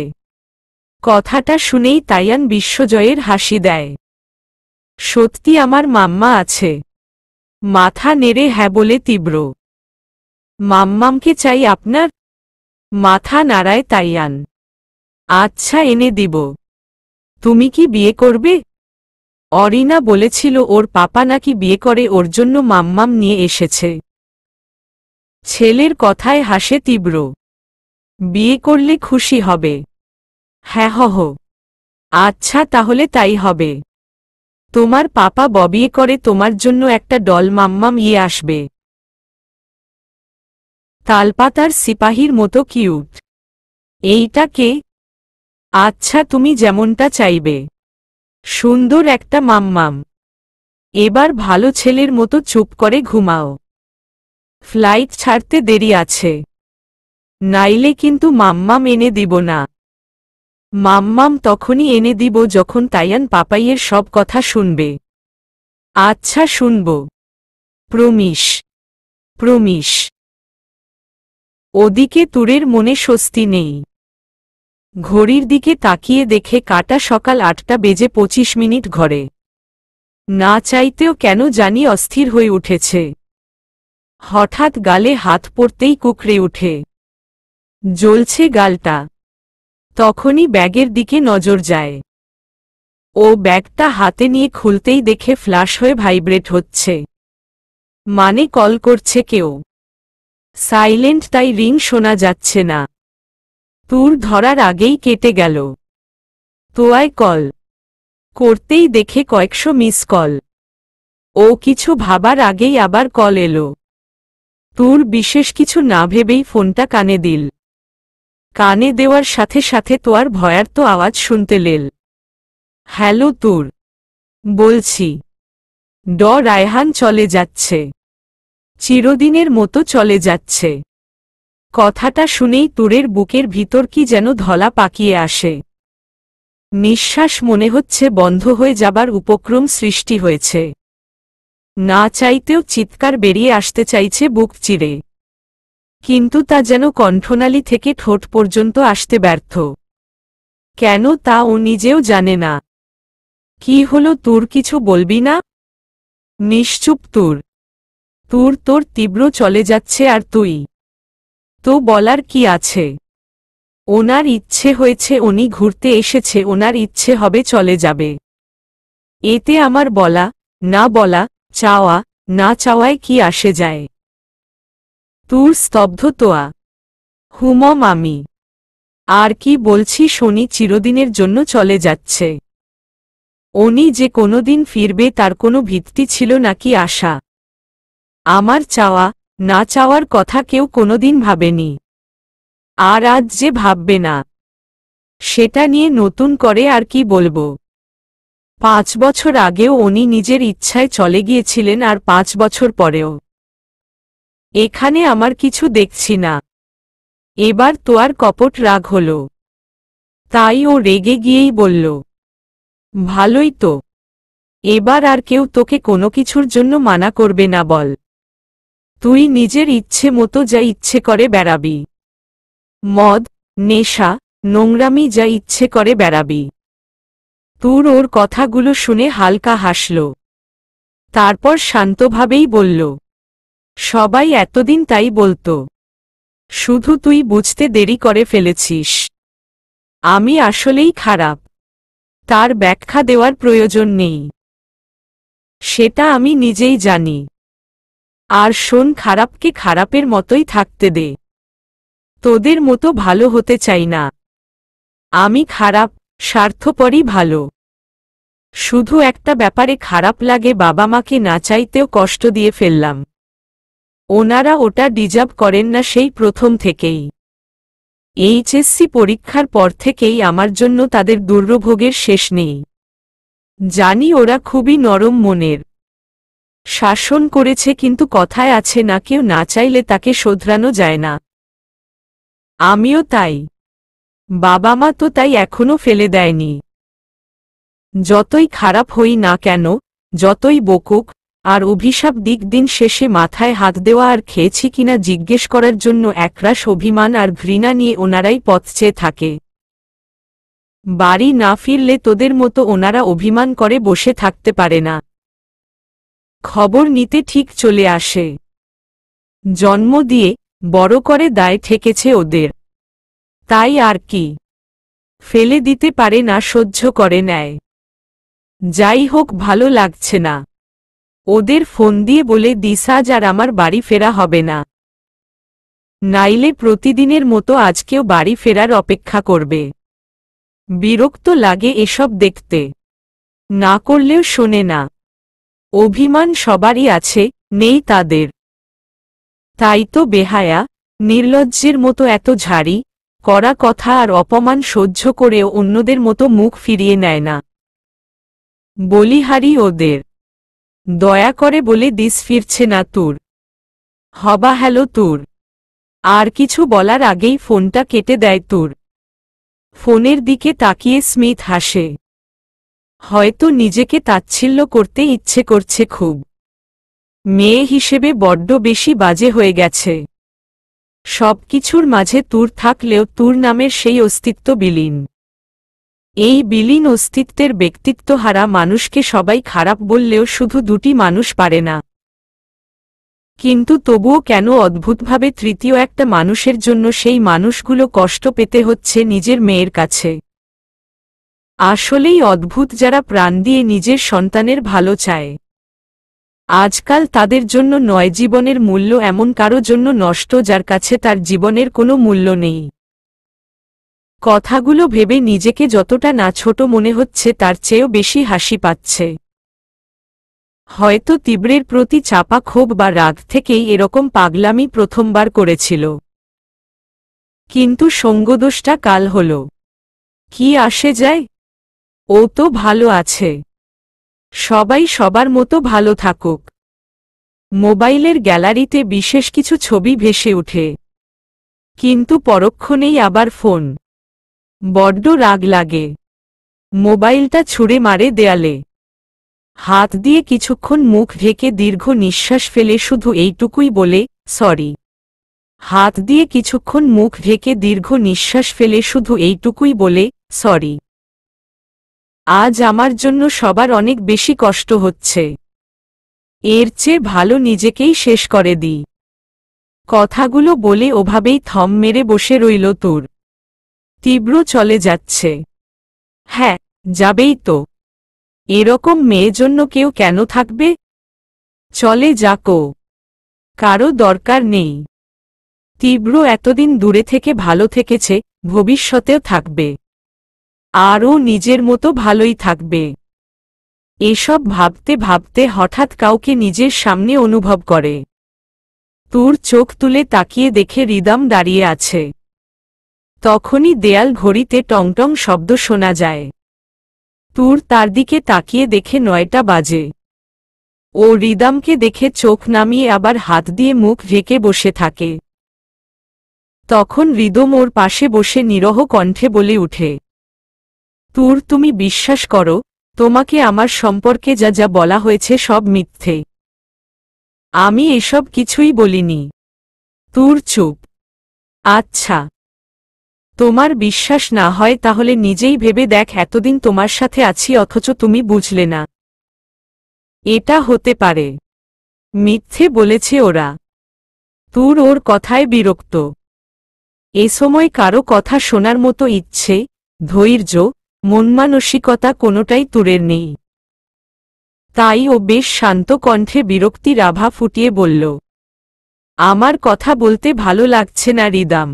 কথাটা শুনেই তাইয়ান বিশ্বজয়ের হাসি দেয়। সত্যি আমার মাম্মা আছে? মাথা নেড়ে হ্যাঁ বলে তীব্র। মাম্মামকে চাই আপনার? মাথা নাড়ায় তাইয়ান। আচ্ছা এনে দিব। তুমি কি বিয়ে করবে? অরিনা বলেছিল ওর পাপা নাকি বিয়ে করে ওর জন্য মাম্মাম নিয়ে এসেছে। ছেলের কথায় হাসে তীব্র। বিয়ে করলে খুশি হবে? হ্যাঁ হহ। আচ্ছা তাহলে তাই হবে। তোমার পাপা বিয়ে করে তোমার জন্য একটা ডল মাম্মাম আসবে। তালপাতার সিপাহীর মতো কিউট। এইটা কে? আচ্ছা, তুমি যেমনটা চাইবে। সুন্দর একটা মাম্মাম। এবার ভালো ছেলের মতো চুপ করে ঘুমাও। ফ্লাইট ছাড়তে দেরি আছে, নাইলে কিন্তু মাম্মাম এনে দিব না। মাম্মাম তখনই এনে দিব যখন তাইয়ান পাপাইয়ের সব কথা শুনবে। আচ্ছা, শুনব। প্রমিস। প্রমিস। ওদিকে তুরের মনে স্বস্তি নেই। ঘড়ির দিকে তাকিয়ে দেখে কাটা সকাল 8:25 ঘরে। না চাইতেও কেন জানি অস্থির হয়ে উঠেছে। হঠাৎ গালে হাত পড়তেই কুকড়ে উঠে। জ্বলছে গালটা। তখনই ব্যাগের দিকে নজর যায়। ও ব্যাগটা হাতে নিয়ে খুলতেই দেখে ফ্ল্যাশ হয়ে ভাইব্রেট হচ্ছে। মানে কল করছে কেউ। সাইলেন্ট, তাই রিং শোনা যাচ্ছে না। তুর ধরার আগেই কেটে গেল। তোয়ায় কল করতেই দেখে কয়েকশো মিস কল। ও কিছু ভাবার আগেই আবার কল এলো। তুর বিশেষ কিছু না ভেবেই ফোনটা কানে দিল। কানে দেওয়ার সাথে সাথে তোয়ার ভয়ার্ত আওয়াজ শুনতে লেল। হ্যালো তুর, বলছি। রায়হান চলে যাচ্ছে। চিরদিনের মতো চলে যাচ্ছে। কথাটা শুনেই তুরের বুকের ভিতর কি যেন ধলা পাকিয়ে আসে। নিঃশ্বাস মনে হচ্ছে বন্ধ হয়ে যাবার উপক্রম সৃষ্টি হয়েছে। না চাইতেও চিৎকার বেরিয়ে আসতে চাইছে বুক চিরে, কিন্তু তা যেন কণ্ঠনালী থেকে ঠোঁট পর্যন্ত আসতে ব্যর্থ। কেন তা ও নিজেও জানে না। কি হলো তুর, কিছু বলবি না? নিশ্চুপ তুর। তুর তোর তীব্র চলে যাচ্ছে আর তুই? তো বলার কি আছে? ওনার ইচ্ছে হয়েছে, উনি ঘুরতে এসেছে, ওনার ইচ্ছে হবে চলে যাবে। এতে আমার বলা না বলা, চাওয়া না চাওয়ায় কি আসে যায়? তুর স্তব্ধ। তোয়া হুমম আমি আর কি বলছি শুনি? চিরদিনের জন্য চলে যাচ্ছে। উনি যে কোনোদিন ফিরবে তার কোনো ভিত্তি ছিল নাকি আশা? আমার চাওয়া না চাওয়ার কথা কেউ কোনোদিন ভাবেনি, আর আজ যে ভাববে না, সেটা নিয়ে নতুন করে আর কি বলবো? 5 বছর আগেও উনি নিজের ইচ্ছায় চলে গিয়েছিলেন, আর 5 বছর পরেও। এখানে আমার কিছু দেখছি না। এবার তোয়ার কপট রাগ হল। তাই ও রেগে গিয়েই বলল, ভালোই তো। এবার আর কেউ তোকে কোনো কিছুর জন্য মানা করবে না, বল। তুই নিজের ইচ্ছে মতো যা ইচ্ছে করে বেড়াবি। মদ, নেশা, নোংরামি যা ইচ্ছে করে বেড়াবি। তুর ওর কথাগুলো শুনে হালকা হাসল। তারপর শান্তভাবেই বলল, সবাই এতদিন তাই বলতো, শুধু তুই বুঝতে দেরি করে ফেলেছিস। আমি আসলেই খারাপ, তার ব্যাখ্যা দেওয়ার প্রয়োজন নেই। সেটা আমি নিজেই জানি। আর শোন, খারাপকে খারাপের মতোই থাকতে দে। তোদের মতো ভালো হতে চাই না। আমি খারাপ, স্বার্থপরই ভালো। শুধু একটা ব্যাপারে খারাপ লাগে, বাবা মাকে না চাইতেও কষ্ট দিয়ে ফেললাম। ওনারা ওটা ডিজার্ভ করেন না সেই প্রথম থেকেই। এইচএসসি পরীক্ষার পর থেকেই আমার জন্য তাদের দুর্ভোগের শেষ নেই। জানি ওরা খুবই নরম মনের, শাসন করেছে, কিন্তু কথায় আছে না, কেউ না চাইলে তাকে শোধরানো যায় না। আমিও তাই। বাবা মা তো তাই এখনো ফেলে দেয়নি। যতই খারাপ হই না কেন, যতই বকুক আর অভিশাপ দিক, দিন শেষে মাথায় হাত দেওয়া আর খেয়েছি কিনা জিজ্ঞেস করার জন্য একরাশ অভিমান আর ঘৃণা নিয়ে ওনারাই পথ চেয়ে থাকে। বাড়ি না ফিরলে তোদের মতো ওনারা অভিমান করে বসে থাকতে পারে না। খবর নিতে ঠিক চলে আসে। জন্ম দিয়ে বড় করে দায় ঠেকেছে ওদের, তাই আর কি, ফেলে দিতে পারে না, সহ্য করে নেয়। যাই হোক, ভালো লাগছে না। ওদের ফোন দিয়ে বলে দিস আজ আর আমার বাড়ি ফেরা হবে না, নাইলে প্রতিদিনের মতো আজকেও বাড়ি ফেরার অপেক্ষা করবে। বিরক্ত লাগে এসব দেখতে। না করলেও শোনে না। অভিমান সবারই আছে, নেই তাদের। তাই তো বেহায়া, নির্লজ্জের মতো এত ঝাড়ি কড়া কথা আর অপমান সহ্য করেও অন্যদের মতো মুখ ফিরিয়ে নেয় না। বলিহারি ওদের। দয়া করে বলে দিস ফিরছে না তোর। হবা হ্যালো তোর। আর কিছু বলার আগেই ফোনটা কেটে দেয় তোর। ফোনের দিকে তাকিয়ে স্মিথ হাসে। হয়তো নিজেকে তাচ্ছিল্য করতে ইচ্ছে করছে খুব। মেয়ে হিসেবে বড্ড বেশি বাজে হয়ে গেছে। সবকিছুর মাঝে তুর থাকলেও তুর নামের সেই অস্তিত্ব বিলীন। এই বিলীন অস্তিত্বের ব্যক্তিত্বহারা মানুষকে সবাই খারাপ বললেও শুধু দুটি মানুষ পারে না। কিন্তু তবুও কেন অদ্ভুতভাবে তৃতীয় একটা মানুষের জন্য সেই মানুষগুলো কষ্ট পেতে হচ্ছে নিজের মেয়ের কাছে। আসলেই অদ্ভুত যারা প্রাণ দিয়ে নিজের সন্তানের ভালো চায়। আজকাল তাদের জন্য নয় জীবনের মূল্য এমন কারো জন্য নষ্ট যার কাছে তার জীবনের কোনো মূল্য নেই। কথাগুলো ভেবে নিজেকে যতটা না ছোট মনে হচ্ছে তার চেয়েও বেশি হাসি পাচ্ছে। হয়তো তীব্রের প্রতি চাপা ক্ষোভ বা রাগ থেকেই এরকম পাগলামি প্রথমবার করেছিল। কিন্তু সঙ্গদোষটা কাল হল। কি আসে যায়? ও তো ভালো আছে। সবাই সবার মতো ভালো থাকুক। মোবাইলের গ্যালারিতে বিশেষ কিছু ছবি ভেসে ওঠে। কিন্তু পরক্ষণেই আবার ফোন। বড্ড রাগ লাগে। মোবাইলটা ছুঁড়ে মারে দেয়ালে। হাত দিয়ে কিছুক্ষণ মুখ ঢেকে দীর্ঘ নিঃশ্বাস ফেলে শুধু এইটুকুই বলে, সরি। হাত দিয়ে কিছুক্ষণ মুখ ঢেকে দীর্ঘ নিঃশ্বাস ফেলে শুধু এইটুকুই বলে, সরি। আজ আমার জন্য সবার অনেক বেশি কষ্ট হচ্ছে। এর চেয়ে ভালো নিজেকেই শেষ করে দিই। কথাগুলো বলে ওভাবেই থম মেরে বসে রইল তোর। তীব্র চলে যাচ্ছে। হ্যাঁ, যাবেই তো। এরকম মেয়ে জন্য কেউ কেন থাকবে? চলে যাকো। কারো দরকার নেই। তীব্র এতদিন দূরে থেকে ভালো থেকেছে, ভবিষ্যতেও থাকবে। আরও নিজের মতো ভালোই থাকবে। এসব ভাবতে ভাবতে হঠাৎ কাউকে নিজের সামনে অনুভব করে। তোর চোখ তুলে তাকিয়ে দেখে রিদম দাঁড়িয়ে আছে। তখনই দেয়াল ঘড়িতে টংটং শব্দ শোনা যায়। তোর তার দিকে তাকিয়ে দেখে 9টা বাজে। ও রিদমকে দেখে চোখ নামিয়ে আবার হাত দিয়ে মুখ ঢেকে বসে থাকে। তখন রিদম ওর পাশে বসে নিরহ কণ্ঠে বলে উঠে, তোর তুমি বিশ্বাস করো, তোমাকে আমার সম্পর্কে যা যা বলা হয়েছে সব মিথ্যে। আমি এসব কিছুই বলিনি। তোর চুপ। আচ্ছা, তোমার বিশ্বাস না হয় তাহলে নিজেই ভেবে দেখ এতদিন তোমার সাথে আছি অথচ তুমি বুঝলে না। এটা হতে পারে। মিথ্যে বলেছে ওরা। তোর ওর কথায় বিরক্ত। এ সময় কারো কথা শোনার মতো ইচ্ছে, ধৈর্য, মনমানসিকতা কোনোটাই তোরের নেই। তাই ও বেশ শান্ত কণ্ঠে বিরক্তির আভা ফুটিয়ে বলল, আমার কথা বলতে ভালো লাগছে না রিদম।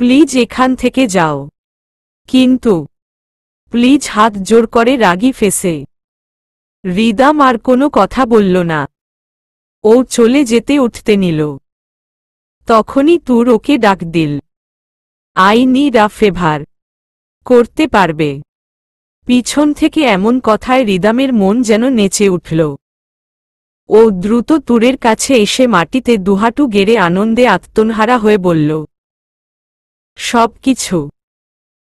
প্লিজ এখান থেকে যাও। কিন্তু প্লিজ হাত জোর করে রাগী ফেসে। রিদম আর কোনো কথা বলল না। ও চলে যেতে উঠতে নিল। তখনই তুর ওকে ডাক দিল। I need a favour. করতে পারবে? পিছন থেকে এমন কথায় রিদমের মন যেন নেচে উঠল। ও দ্রুত তুরের কাছে এসে মাটিতে দুহাঁটু গেড়ে আনন্দে আত্মহারা হয়ে বলল, সব কিছু।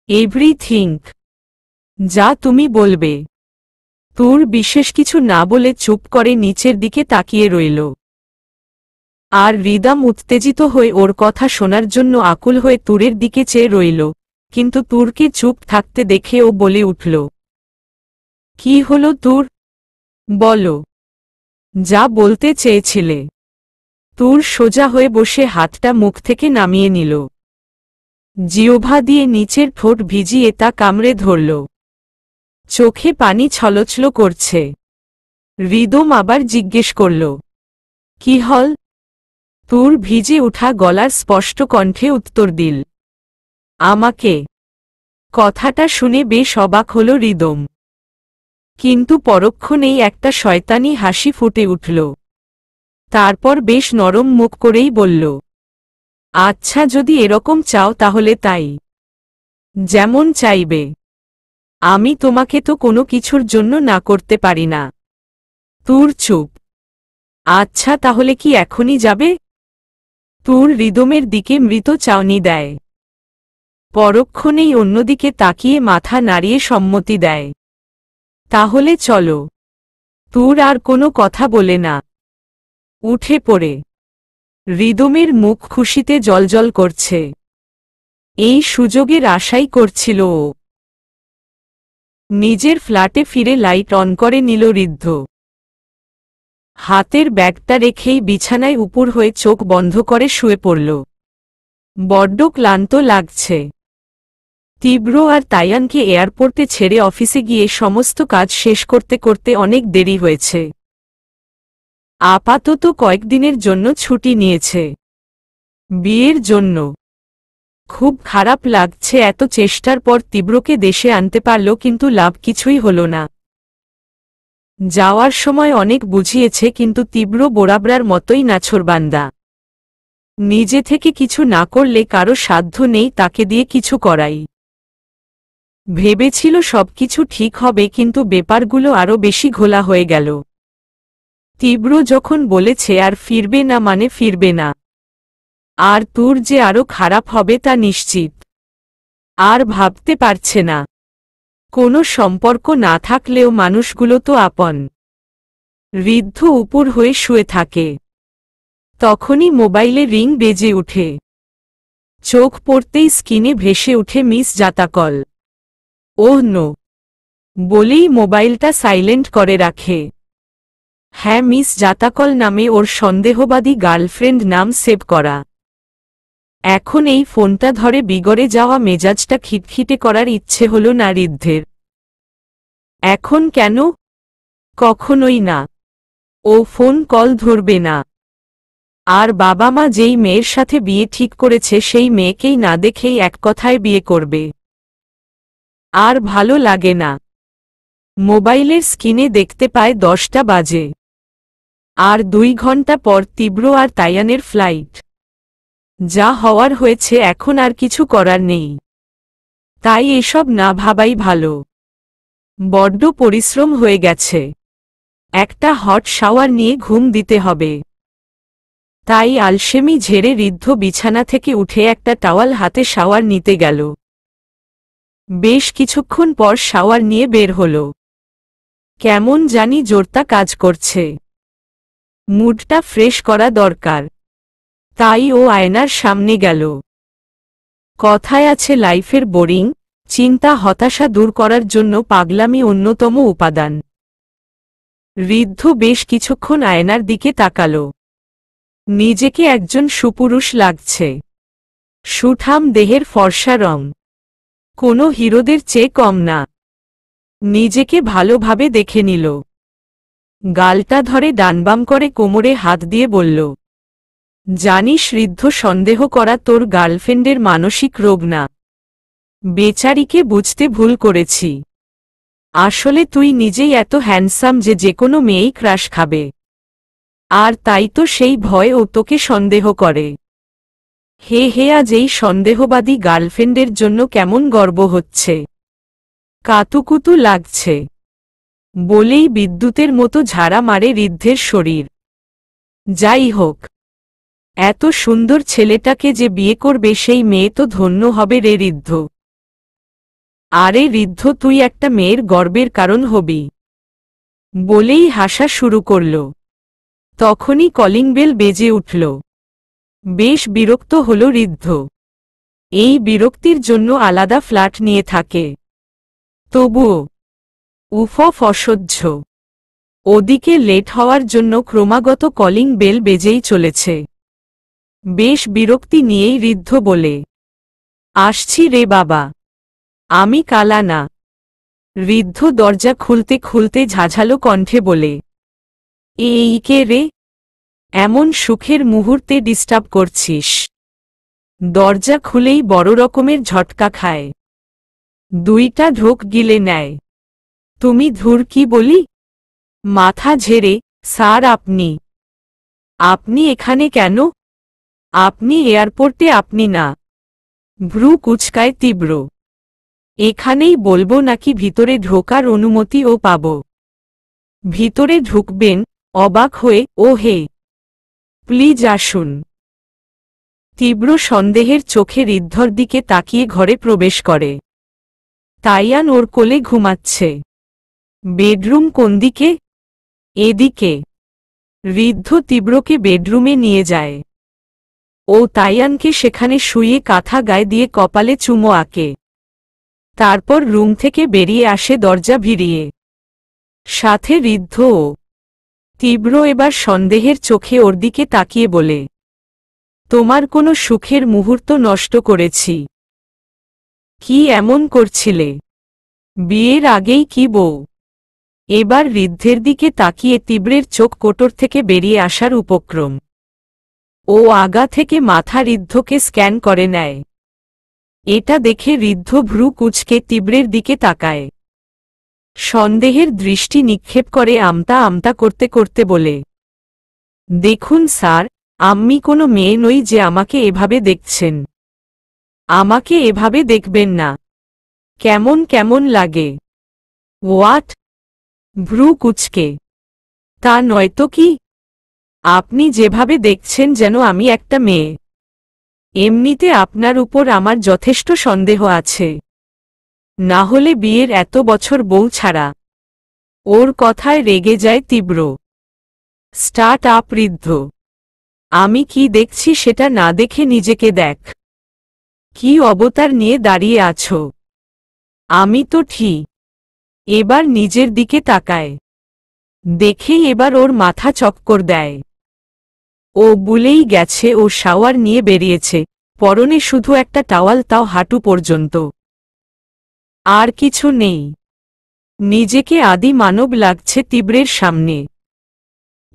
এভরিথিং। যা তুমি বলবে। তুর বিশেষ কিছু না বলে চুপ করে নিচের দিকে তাকিয়ে রইল। আর রিদম উত্তেজিত হয়ে ওর কথা শোনার জন্য আকুল হয়ে তুরের দিকে চেয়ে রইল, কিন্তু তুরকে চুপ থাকতে দেখে ও বলে উঠল, কি হলো তুর? বলো। যা বলতে চেয়েছিলে। তুর সোজা হয়ে বসে হাতটা মুখ থেকে নামিয়ে নিল। জিহ্বা দিয়ে নিচের ঠোঁট ভিজিয়ে তা কামড়ে ধরল। চোখে পানি ছলছল করছে। রিদম আবার জিজ্ঞেস করল, কি হল? তুর ভিজে ওঠা গলার স্পষ্ট কণ্ঠে উত্তর দিল, আমাকে। কথাটা শুনে বেশ অবাক হল রিদম। কিন্তু পরক্ষণেই একটা শয়তানি হাসি ফুটে উঠল। তারপর বেশ নরম মুখ করেই বলল, আচ্ছা, যদি এরকম চাও তাহলে তাই, যেমন চাইবে। আমি তোমাকে তো কোনো কিছুর জন্য না করতে পারি না। তুর চুপ। আচ্ছা, তাহলে কি এখনই যাবে? তুর রিদমের দিকে মৃত চাউনি দেয়। পরক্ষণেই অন্যদিকে তাকিয়ে মাথা নাড়িয়ে সম্মতি দেয়। তাহলে চলো। তুর আর কোনো কথা বলে না, উঠে পড়ে। রিদমের মুখ খুশিতে জ্বলজ্বল করছে। এই সুযোগের আশাই করছিল ও। নিজের ফ্ল্যাটে ফিরে লাইট অন করে নিল ঋদ্ধ। হাতের ব্যাগটা রেখেই বিছানায় উপুর হয়ে চোখ বন্ধ করে শুয়ে পড়ল। বড্ড ক্লান্ত লাগছে। তীব্র আর তাইয়ানকে এয়ারপোর্টে ছেড়ে অফিসে গিয়ে সমস্ত কাজ শেষ করতে করতে অনেক দেরি হয়েছে। আপাতত কয়েকদিনের জন্য ছুটি নিয়েছে, বিয়ের জন্য। খুব খারাপ লাগছে, এত চেষ্টার পর তীব্রকে দেশে আনতে পারল কিন্তু লাভ কিছুই হল না। যাওয়ার সময় অনেক বুঝিয়েছে কিন্তু তীব্র বোরাবরার মতোই নাছোড়বান্দা। নিজে থেকে কিছু না করলে কারো সাধ্য নেই তাকে দিয়ে কিছু করাই। ভেবেছিল সবকিছু ঠিক হবে কিন্তু ব্যাপারগুলো আরও বেশি ঘোলা হয়ে গেল। তীব্র যখন বলেছে আর ফিরবে না মানে ফিরবে না। আর তোর যে আরও খারাপ হবে তা নিশ্চিত। আর ভাবতে পারছে না, কোনো সম্পর্ক না থাকলেও মানুষগুলো তো আপন। ঋদ্ধ উপুর হয়ে শুয়ে থাকে। তখনই মোবাইলে রিং বেজে উঠে। চোখ পড়তেই স্ক্রিনে ভেসে উঠে মিস জাতাকল। ওহ নো বলেই মোবাইলটা সাইলেন্ট করে রাখে। হ্যাঁ, মিস জাতাকল নামে ওর সন্দেহবাদী গার্লফ্রেন্ড নাম সেভ করা। এখন এই ফোনটা ধরে বিগড়ে যাওয়া মেজাজটা খিটখিটে করার ইচ্ছে হল না ঋদ্ধের। এখন কেন? কখনোই না। ও ফোন কল ধরবে না। আর বাবা মা যেই মেয়ের সাথে বিয়ে ঠিক করেছে সেই মেয়েকেই না দেখেই এক কথায় বিয়ে করবে। আর ভালো লাগে না। মোবাইলের স্ক্রিনে দেখতে পায় 10টা বাজে। আর 2 ঘন্টা পর তীব্র আর তাইয়ানের ফ্লাইট। যা হওয়ার হয়েছে, এখন আর কিছু করার নেই। তাই এসব না ভাবাই ভালো। বড্ড পরিশ্রম হয়ে গেছে। একটা হট শাওয়ার নিয়ে ঘুম দিতে হবে। তাই আলসেমি ঝেড়ে ঋদ্ধ বিছানা থেকে উঠে একটা টাওয়াল হাতে শাওয়ার নিতে গেল। বেশ কিছুক্ষণ পর শাওয়ার নিয়ে বের হল। কেমন জানি জোরতা কাজ করছে। মুডটা ফ্রেশ করা দরকার। তাই ও আয়নার সামনে গেল। কথায় আছে লাইফের বোরিং, চিন্তা হতাশা দূর করার জন্য পাগলামি অন্যতম উপাদান। ঋদ্ধ বেশ কিছুক্ষণ আয়নার দিকে তাকাল। নিজেকে একজন সুপুরুষ লাগছে। সুঠাম দেহের ফর্সা রং, কোনো হিরোদের চেয়ে কম না। নিজেকে ভালোভাবে দেখে নিল। গালটা ধরে ডানবাম করে কোমরে হাত দিয়ে বলল, জানিস ঋদ্ধ, সন্দেহ করা তোর গার্লফ্রেন্ডের মানসিক রোগ না। বেচারিকে বুঝতে ভুল করেছি। আসলে তুই নিজেই এত হ্যান্ডসাম যে যেকোনো মেয়েই ক্রাশ খাবে। আর তাই তো সেই ভয় ও তোকে সন্দেহ করে। হে হে, আজ এই সন্দেহবাদী গার্লফ্রেন্ডের জন্য কেমন গর্ব হচ্ছে, কাতুকুতু লাগছে। বলেই বিদ্যুতের মতো ঝাড়া মারে ঋদ্ধের শরীর। যাই হোক, এত সুন্দর ছেলেটাকে যে বিয়ে করবে সেই মেয়ে তো ধন্য হবে রে ঋদ্ধ। আরে ঋদ্ধ, তুই একটা মেয়ের গর্বের কারণ হবি। বলেই হাসা শুরু করল। তখনই কলিং বেল বেজে উঠল। বেশ বিরক্ত হল ঋদ্ধ। এই বিরক্তির জন্য আলাদা ফ্ল্যাট নিয়ে থাকে। তবুও উফ অসহ্য। ওদিকে লেট হওয়ার জন্য ক্রমাগত কলিং বেল বেজেই চলেছে। বেশ বিরক্তি নিয়েই ঋদ্ধ বলে, আসছি রে বাবা, আমি কালা না। ঋদ্ধ দরজা খুলতে খুলতে ঝাঝালো কণ্ঠে বলে, এই কে রে? এমন সুখের মুহূর্তে ডিস্টার্ব করছিস? দরজা খুলেই বড় রকমের ঝটকা খায়। 2টা ঢোক গিলে নেয়। তুমি ধুর কি বলি? মাথা ঝেড়ে, স্যার আপনি এখানে কেন? আপনি এয়ারপোর্টে আপনি না। ভ্রু কুচকায় তীব্র। এখানেই বলবো নাকি ভিতরে ঢোকার অনুমতিও পাব? ভিতরে ঢুকবেন অবাক হয়ে, ও হে, প্লিজ আসুন। তীব্র সন্দেহের চোখে ঋদ্ধর দিকে তাকিয়ে ঘরে প্রবেশ করে। তাইয়ান ওর কোলে ঘুমাচ্ছে। বেডরুম কোন দিকে? এদিকে। ঋদ্ধ তীব্রকে বেডরুমে নিয়ে যায়। ও তাইয়ানকে সেখানে শুয়ে কাঁথা গায়ে দিয়ে কপালে চুমো আঁকে। তারপর রুম থেকে বেরিয়ে আসে দরজা ভিড়িয়ে। সাথে ঋদ্ধ ও। তীব্র এবার সন্দেহের চোখে ওর দিকে তাকিয়ে বলে, তোমার কোনো সুখের মুহূর্ত নষ্ট করেছি? কি এমন করছিলে? বিয়ের আগেই কি বউ? এবার ঋদ্ধের দিকে তাকিয়ে তীব্রের চোখ কোটর থেকে বেরিয়ে আসার উপক্রম। ও আগা থেকে মাথা ঋদ্ধকে স্ক্যান করে নেয়। এটা দেখে ঋদ্ধ ভ্রু কুঁচকে তীব্রের দিকে তাকায়। সন্দেহের দৃষ্টি নিক্ষেপ করে আমতা আমতা করতে করতে বলে, দেখুন স্যার, আমি কোনো মেয়ে নই যে আমাকে এভাবে দেখছেন। আমাকে এভাবে দেখবেন না। কেমন কেমন লাগে? হোয়াট? ভ্রু কুঁচকে, তা নয়তো কি? আপনি যেভাবে দেখছেন যেন আমি একটা মেয়ে। এমনিতে আপনার উপর আমার যথেষ্ট সন্দেহ আছে। না হলে বিয়ের এত বছর বউ ছাড়া। ওর কথায় রেগে যায় তীব্র। Start up Riddho. আমি কি দেখছি সেটা না দেখে নিজেকে দেখ। কি অবতার নিয়ে দাঁড়িয়ে আছো? আমি তো ঠিক। এবার নিজের দিকে তাকায়। দেখেই এবার ওর মাথা চক্কর দেয়। ও ভুলেই গেছে ও শাওয়ার নিয়ে বেরিয়েছে, পরনে শুধু একটা টাওয়াল, তাও হাঁটু পর্যন্ত। আর কিছু নেই। নিজেকে আদি মানব লাগছে তীব্রের সামনে।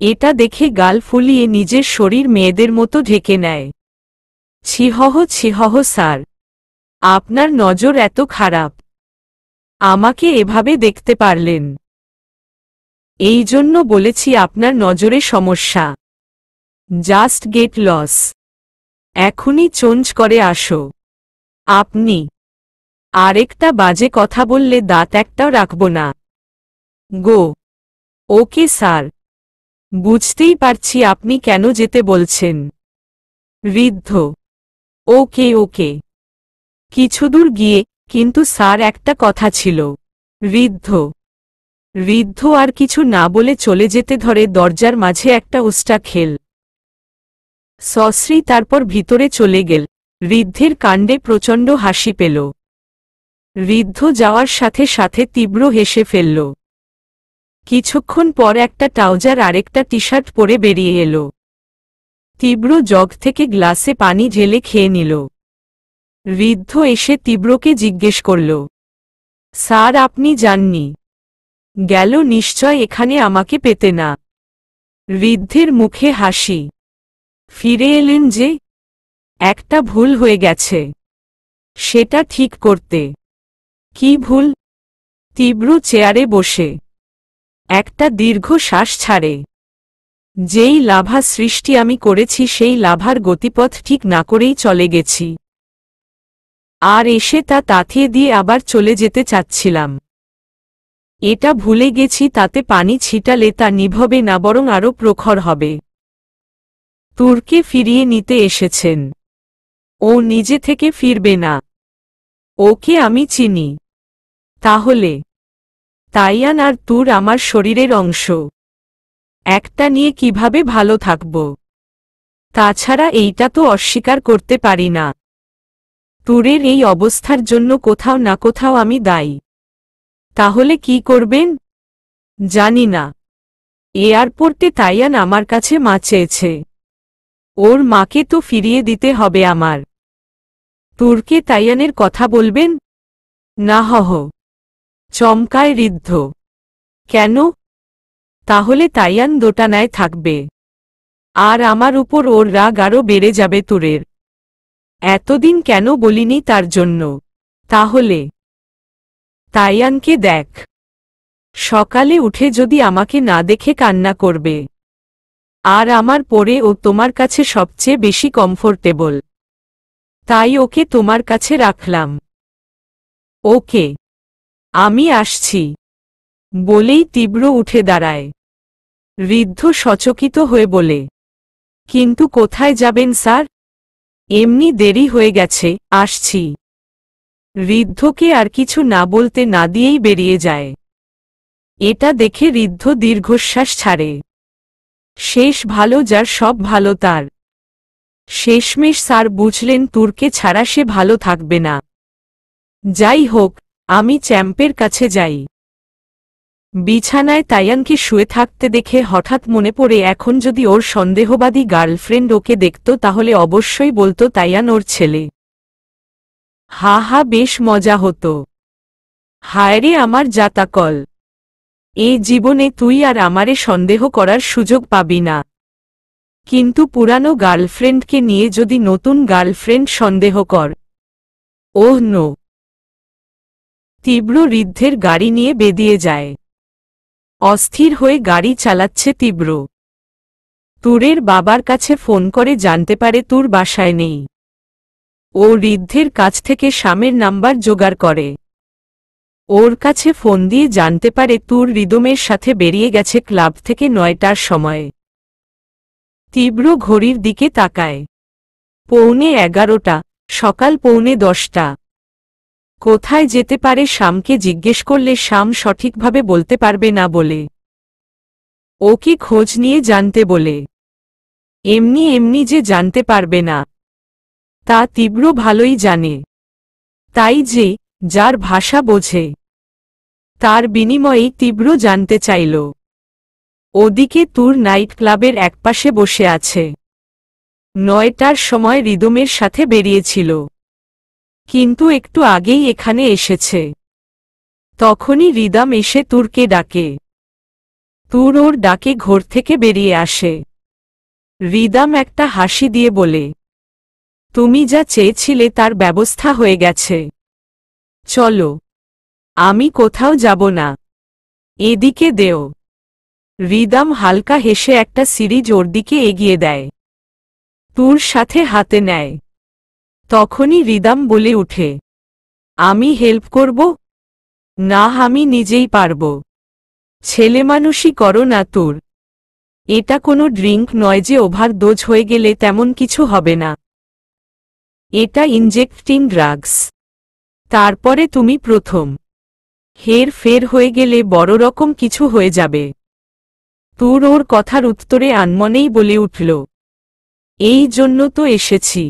এটা দেখে গাল ফুলিয়ে নিজের শরীর মেয়েদের মতো ঢেকে নেয়। ছিহহ স্যার, আপনার নজর এত খারাপ। আমাকে এভাবে দেখতে পারলেন? এই জন্য বলেছি আপনার নজরে সমস্যা। Just get lost. এখনই চেঞ্জ করে আসো। আপনি আরেকটা বাজে কথা বললে দাঁত একটাও রাখব না। গো। Okay sir. বুঝতেই পারছি আপনি কেন যেতে বলছেন। ঋদ্ধ, ওকে ওকে। কিছুদূর গিয়ে, কিন্তু স্যার একটা কথা ছিল। ঋদ্ধ ঋদ্ধ আর কিছু না বলে চলে যেতে ধরে দরজার মাঝে একটা উস্টা খেল। সশ্রী তারপর ভিতরে চলে গেল। ঋদ্ধের কাণ্ডে প্রচণ্ড হাসি পেল। ঋদ্ধ যাওয়ার সাথে সাথে তীব্র হেসে ফেলল। কিছুক্ষণ পর একটা ট্রাউজার আরেকটা টি শার্ট পরে বেরিয়ে এলো। তীব্র জগ থেকে গ্লাসে পানি ঢেলে খেয়ে নিল। ঋদ্ধ এসে তীব্রকে জিজ্ঞেস করল, স্যার আপনি যাননি? গেল নিশ্চয় এখানে আমাকে পেতে না। ঋদ্ধের মুখে হাসি। ফিরে এলেন যে? একটা ভুল হয়ে গেছে, সেটা ঠিক করতে। কি ভুল? তীব্র চেয়ারে বসে একটা দীর্ঘ শ্বাস ছাড়ে। যেই লাভা সৃষ্টি আমি করেছি সেই লাভার গতিপথ ঠিক না করেই চলে গেছি। আর এসে তা তাথিয়ে দিয়ে আবার চলে যেতে চাচ্ছিলাম। এটা ভুলে গেছি তাতে পানি ছিটালে তা নিভবে না, বরং আরও প্রখর হবে। তুরকে ফিরিয়ে নিতে এসেছেন। ও নিজে থেকে ফিরবে না। ওকে আমি চিনি। তাহলে তাইয়ান আর তুর আমার শরীরের অংশ। একটা নিয়ে কিভাবে ভালো থাকব? তাছাড়া এইটা তো অস্বীকার করতে পারি না। তুরের এই অবস্থার জন্য কোথাও না কোথাও আমি দায়ী। তাহলে কি করবেন? জানি না। এয়ারপোর্টে তাইয়ান আমার কাছে মা চেয়েছে। ওর মাকে তো ফিরিয়ে দিতে হবে আমার। তুরকে তাইয়ানের কথা বলবেন? না হহ। চমকায় ঋদ্ধ। কেন? তাহলে তাইয়ান দোটানায় থাকবে। আর আমার উপর ওর রাগ আরও বেড়ে যাবে তুরের। এতদিন কেন বলিনি তার জন্য? তাহলে তাইয়ানকে দেখ। সকালে উঠে যদি আমাকে না দেখে কান্না করবে। আর আমার পরে ও তোমার কাছে সবচেয়ে বেশি কমফোর্টেবল, তাই ওকে তোমার কাছে রাখলাম। ওকে, আমি আসছি বলেই তীব্র উঠে দাঁড়ায়। ঋদ্ধ সচকিত হয়ে বলে, কিন্তু কোথায় যাবেন স্যার? এমনি দেরি হয়ে গেছে, আসছি। ঋদ্ধকে আর কিছু না বলতে না দিয়েই বেরিয়ে যায়। এটা দেখে ঋদ্ধ দীর্ঘশ্বাস ছাড়ে। শেষ ভালো যার সব ভালো তার। শেষমেশ স্যার বুঝলেন তুরকে ছাড়া সে ভালো থাকবে না। যাই হোক, আমি চ্যাম্পের কাছে যাই। বিছানায় তাইয়ানকে শুয়ে থাকতে দেখে হঠাৎ মনে পড়ে এখন যদি ওর সন্দেহবাদী গার্লফ্রেন্ড ওকে দেখত তাহলে অবশ্যই বলতো তাইয়ান ওর ছেলে। হা হা, বেশ মজা হতো। হায়রে আমার জাতাকল, এই জীবনে তুই আর আমারে সন্দেহ করার সুযোগ পাবি না। কিন্তু পুরানো গার্লফ্রেন্ডকে নিয়ে যদি নতুন গার্লফ্রেন্ড সন্দেহ কর। Oh no. তীব্র ঋদ্ধের গাড়ি নিয়ে বেরিয়ে যায়। অস্থির হয়ে গাড়ি চালাচ্ছে তীব্র। তুরের বাবার কাছে ফোন করে জানতে পারে তুর বাসায় নেই। ও ঋদ্ধের কাছ থেকে স্বামীর নাম্বার জোগাড় করে। ওর কাছে ফোন দিয়ে জানতে পারে তুর রিদমের সাথে বেরিয়ে গেছে ক্লাব থেকে ৯টার সময়। তীব্র ঘড়ির দিকে তাকায়। 11:45, সকাল 11:10। কোথায় যেতে পারে শামকে জিজ্ঞেস করলে শাম সঠিকভাবে বলতে পারবে না বলে। ওকে খোঁজ নিয়ে জানতে বলে। এমনি এমনি যে জানতে পারবে না তা তীব্র ভালোই জানে। তাই যে যার ভাষা বোঝে তার বিনিময়েই তীব্র জানতে চাইল। ওদিকে তুর নাইট ক্লাবের একপাশে বসে আছে। ৯টার সময় রিদমের সাথে বেরিয়েছিল, কিন্তু একটু আগেই এখানে এসেছে। তখনই রিদম এসে তুরকে ডাকে। তুর ওর ডাকে ঘর থেকে বেরিয়ে আসে। রিদম একটা হাসি দিয়ে বলে, তুমি যা চেয়েছিলে তার ব্যবস্থা হয়ে গেছে। চলো, আমি কোথাও যাব না, এদিকে দেও। রিদম হালকা হেসে একটা সিরিজ ওর দিকে এগিয়ে দেয়। তুর সাথে হাতে নেয়। তখনই রিদম বলে উঠে, আমি হেল্প করব? না, আমি নিজেই পারব। ছেলেমানুষই করো না তুর। এটা কোনো ড্রিঙ্ক নয় যে ওভারডোজ হয়ে গেলে তেমন কিছু হবে না। এটা ইনজেক্টিং ড্রাগস। তারপরে তুমি প্রথম হের ফের হয়ে গেলে বড় রকম কিছু হয়ে যাবে। তুর ওর কথার উত্তরে আনমনেই বলে উঠল, এই জন্য তো এসেছি,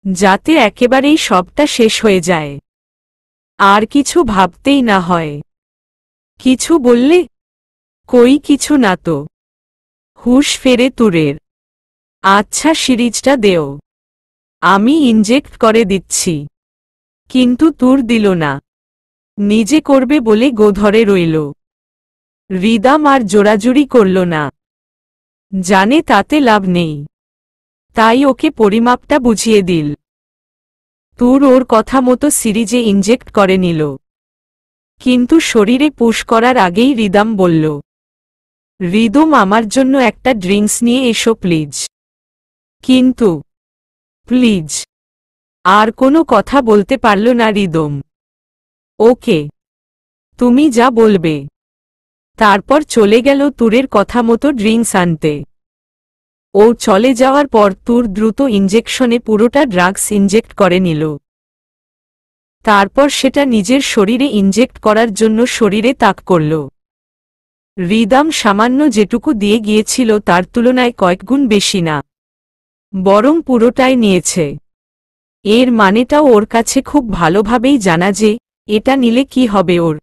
যাতে একেবারেই সবটা শেষ হয়ে যায়, আর কিছু ভাবতেই না হয়। কিছু বললে? কই কিছু না তো। হুশ ফেরে তুরের। আচ্ছা, সিরিজটা দেও, আমি ইনজেক্ট করে দিচ্ছি। কিন্তু তুর দিল না, নিজে করবে বলে গো ধরে রইল। রিদম আর জোরাজুরি করল না, জানে তাতে লাভ নেই, তাই ওকে পরিমাপটা বুঝিয়ে দিল। তুর ওর কথা মতো সিরিজে ইনজেক্ট করে নিল। কিন্তু শরীরে পুশ করার আগেই রিদম বলল, রিদম, আমার জন্য একটা ড্রিঙ্কস নিয়ে এসো প্লিজ। কিন্তু প্লিজ। আর কোনো কথা বলতে পারল না রিদম। ওকে, তুমি যা বলবে। তারপর চলে গেল তুরের কথা মতো ড্রিঙ্কস আনতে। ও চলে যাওয়ার পর তুর দ্রুত ইনজেকশনে পুরোটা ড্রাগস ইনজেক্ট করে নিল। তারপর সেটা নিজের শরীরে ইনজেক্ট করার জন্য শরীরে তাক করল। রিদম সামান্য যেটুকু দিয়ে গিয়েছিল তার তুলনায় কয়েকগুণ বেশি না, বরং পুরোটাই নিয়েছে। এর মানেটাও ওর কাছে খুব ভালোভাবেই জানা যে এটা নিলে কি হবে ওর।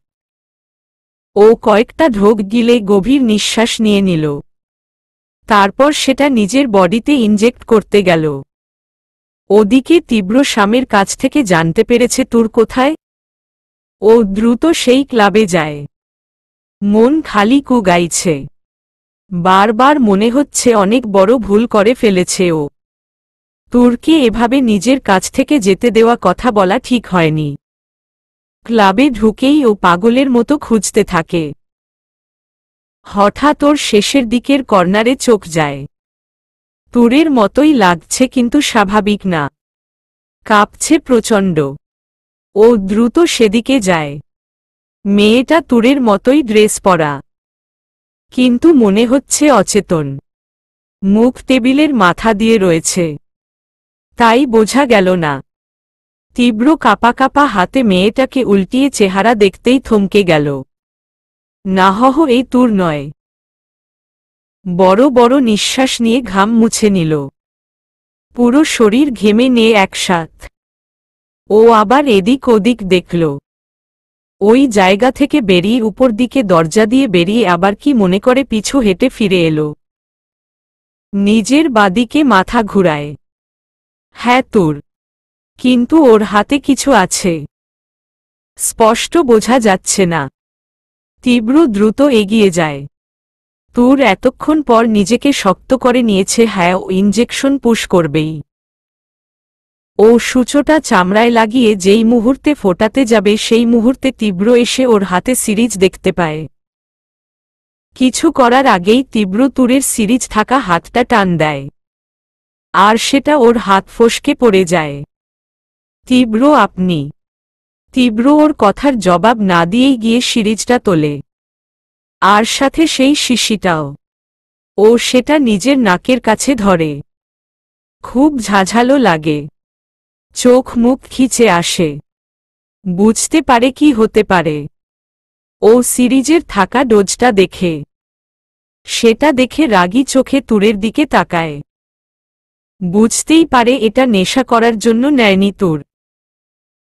ও কয়েকটা ঢোক গিলে গভীর নিঃশ্বাস নিয়ে নিল। তারপর সেটা নিজের বডিতে ইনজেক্ট করতে গেল। ওদিকে তীব্র স্বামীর কাছ থেকে জানতে পেরেছে তুর কোথায়। ও দ্রুত সেই ক্লাবে যায়। মন খালি কু গাইছে। বারবার মনে হচ্ছে অনেক বড় ভুল করে ফেলেছে ও। তুরকে এভাবে নিজের কাছ থেকে যেতে দেওয়া কথা বলা ঠিক হয়নি। ক্লাবে ঢুকেই ও পাগলের মতো খুঁজতে থাকে। হঠাৎ ওর শেষের দিকের কর্নারে চোখ যায়। তুরের মতোই লাগছে কিন্তু স্বাভাবিক না, কাঁপছে প্রচণ্ড। ও দ্রুত সেদিকে যায়। মেয়েটা তুরের মতোই ড্রেস পরা, কিন্তু মনে হচ্ছে অচেতন। মুখ টেবিলের মাথা দিয়ে রয়েছে, তাই বোঝা গেল না। তীব্র কাঁপা কাঁপা হাতে মেয়েটাকে উল্টিয়ে চেহারা দেখতেই থমকে গেল। নাহহ এই তুর নয়। বড় বড় নিঃশ্বাস নিয়ে ঘাম মুছে নিল। পুরো শরীর ঘেমে নিয়ে একসাথ। ও আবার এদিক ওদিক দেখল। ওই জায়গা থেকে বেরিয়ে উপর দিকে দরজা দিয়ে বেরিয়ে আবার কি মনে করে পিছু হেঁটে ফিরে এলো। নিজের বাদিকে মাথা ঘুরায়। হ্যাঁ তুর, কিন্তু ওর হাতে কিছু আছে, স্পষ্ট বোঝা যাচ্ছে না। তীব্র দ্রুত এগিয়ে যায়। তুর এতক্ষণ পর নিজেকে শক্ত করে নিয়েছে। হ্যাঁ, ও ইনজেকশন পুশ করবেই। ও সূচোটা চামড়ায় লাগিয়ে যেই মুহূর্তে ফোটাতে যাবে সেই মুহূর্তে তীব্র এসে ওর হাতে সিরিজ দেখতে পায়। কিছু করার আগেই তীব্র তুরের সিরিজ থাকা হাতটা টান দেয়, আর সেটা ওর হাত ফসকে পড়ে যায়। তীব্র আপনি। তীব্র ওর কথার জবাব না দিয়েই গিয়ে সিরিজটা তোলে, আর সাথে সেই শিশিটাও। ও সেটা নিজের নাকের কাছে ধরে। খুব ঝাঝালো লাগে, চোখ মুখ খিচে আসে। বুঝতে পারে কি হতে পারে। ও সিরিজের থাকা ডোজটা দেখে, সেটা দেখে রাগী চোখে তুরের দিকে তাকায়। বুঝতেই পারে এটা নেশা করার জন্য নেয়নি তুর।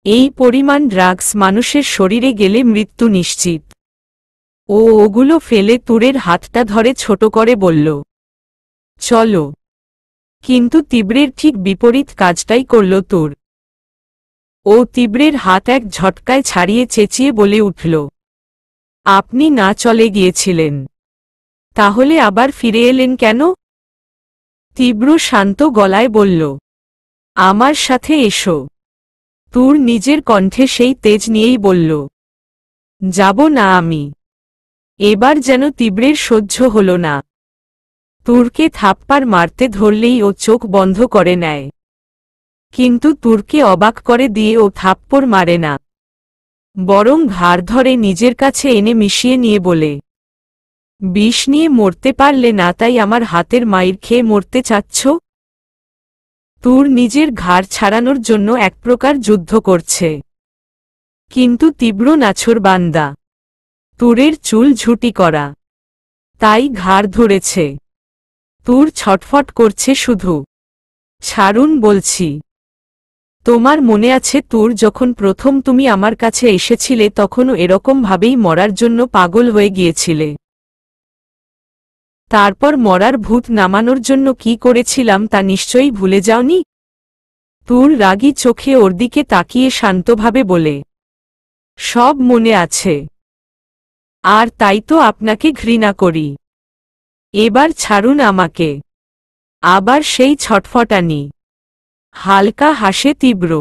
এই পরিমাণ ড্রাগস মানুষের শরীরে গেলে মৃত্যু নিশ্চিত। ও ওগুলো ফেলে তুরের হাতটা ধরে ছোট করে বলল, চলো। কিন্তু তীব্রের ঠিক বিপরীত কাজটাই করল তুর। ও তীব্রের হাত এক ঝটকায় ছাড়িয়ে চেঁচিয়ে বলে উঠল, আপনি না চলে গিয়েছিলেন, তাহলে আবার ফিরে এলেন কেন? তীব্র শান্ত গলায় বলল, আমার সাথে এসো। তুর নিজের কণ্ঠে সেই তেজ নিয়েই বলল, যাব না আমি। এবার যেন তীব্রের সহ্য হল না। তুরকে থাপ্পড় মারতে ধরলেই ও চোখ বন্ধ করে নেয়, কিন্তু তুরকে অবাক করে দিয়ে ও থাপ্পড় মারে না, বরং ঘাড় ধরে নিজের কাছে এনে মিশিয়ে নিয়ে বলে, বিষ নিয়ে মরতে পারলে না তাই আমার হাতের মাইর খেয়ে মরতে চাচ্ছ? তুর নিজের ঘাড় ছাড়ানোর জন্য এক প্রকার যুদ্ধ করছে, কিন্তু তীব্র নাছোড়বান্দা। তুরের চুল ঝুটি করা, তাই ঘাড় ধরেছে। তুর ছটফট করছে শুধু, ছাড়ুন বলছি। তোমার মনে আছে তুর, যখন প্রথম তুমি আমার কাছে এসেছিলে তখনও এরকম ভাবেই মরার জন্য পাগল হয়ে গিয়েছিলে। তারপর মরার ভূত নামানোর জন্য কি করেছিলাম তা নিশ্চয়ই ভুলে যাওনি? তুর রাগী চোখে ওর দিকে তাকিয়ে শান্তভাবে বলে, সব মনে আছে। আর তাই তো আপনাকে ঘৃণা করি। এবার ছাড়ুন আমাকে। আবার সেই ছটফটানি। হালকা হাসে তীব্র,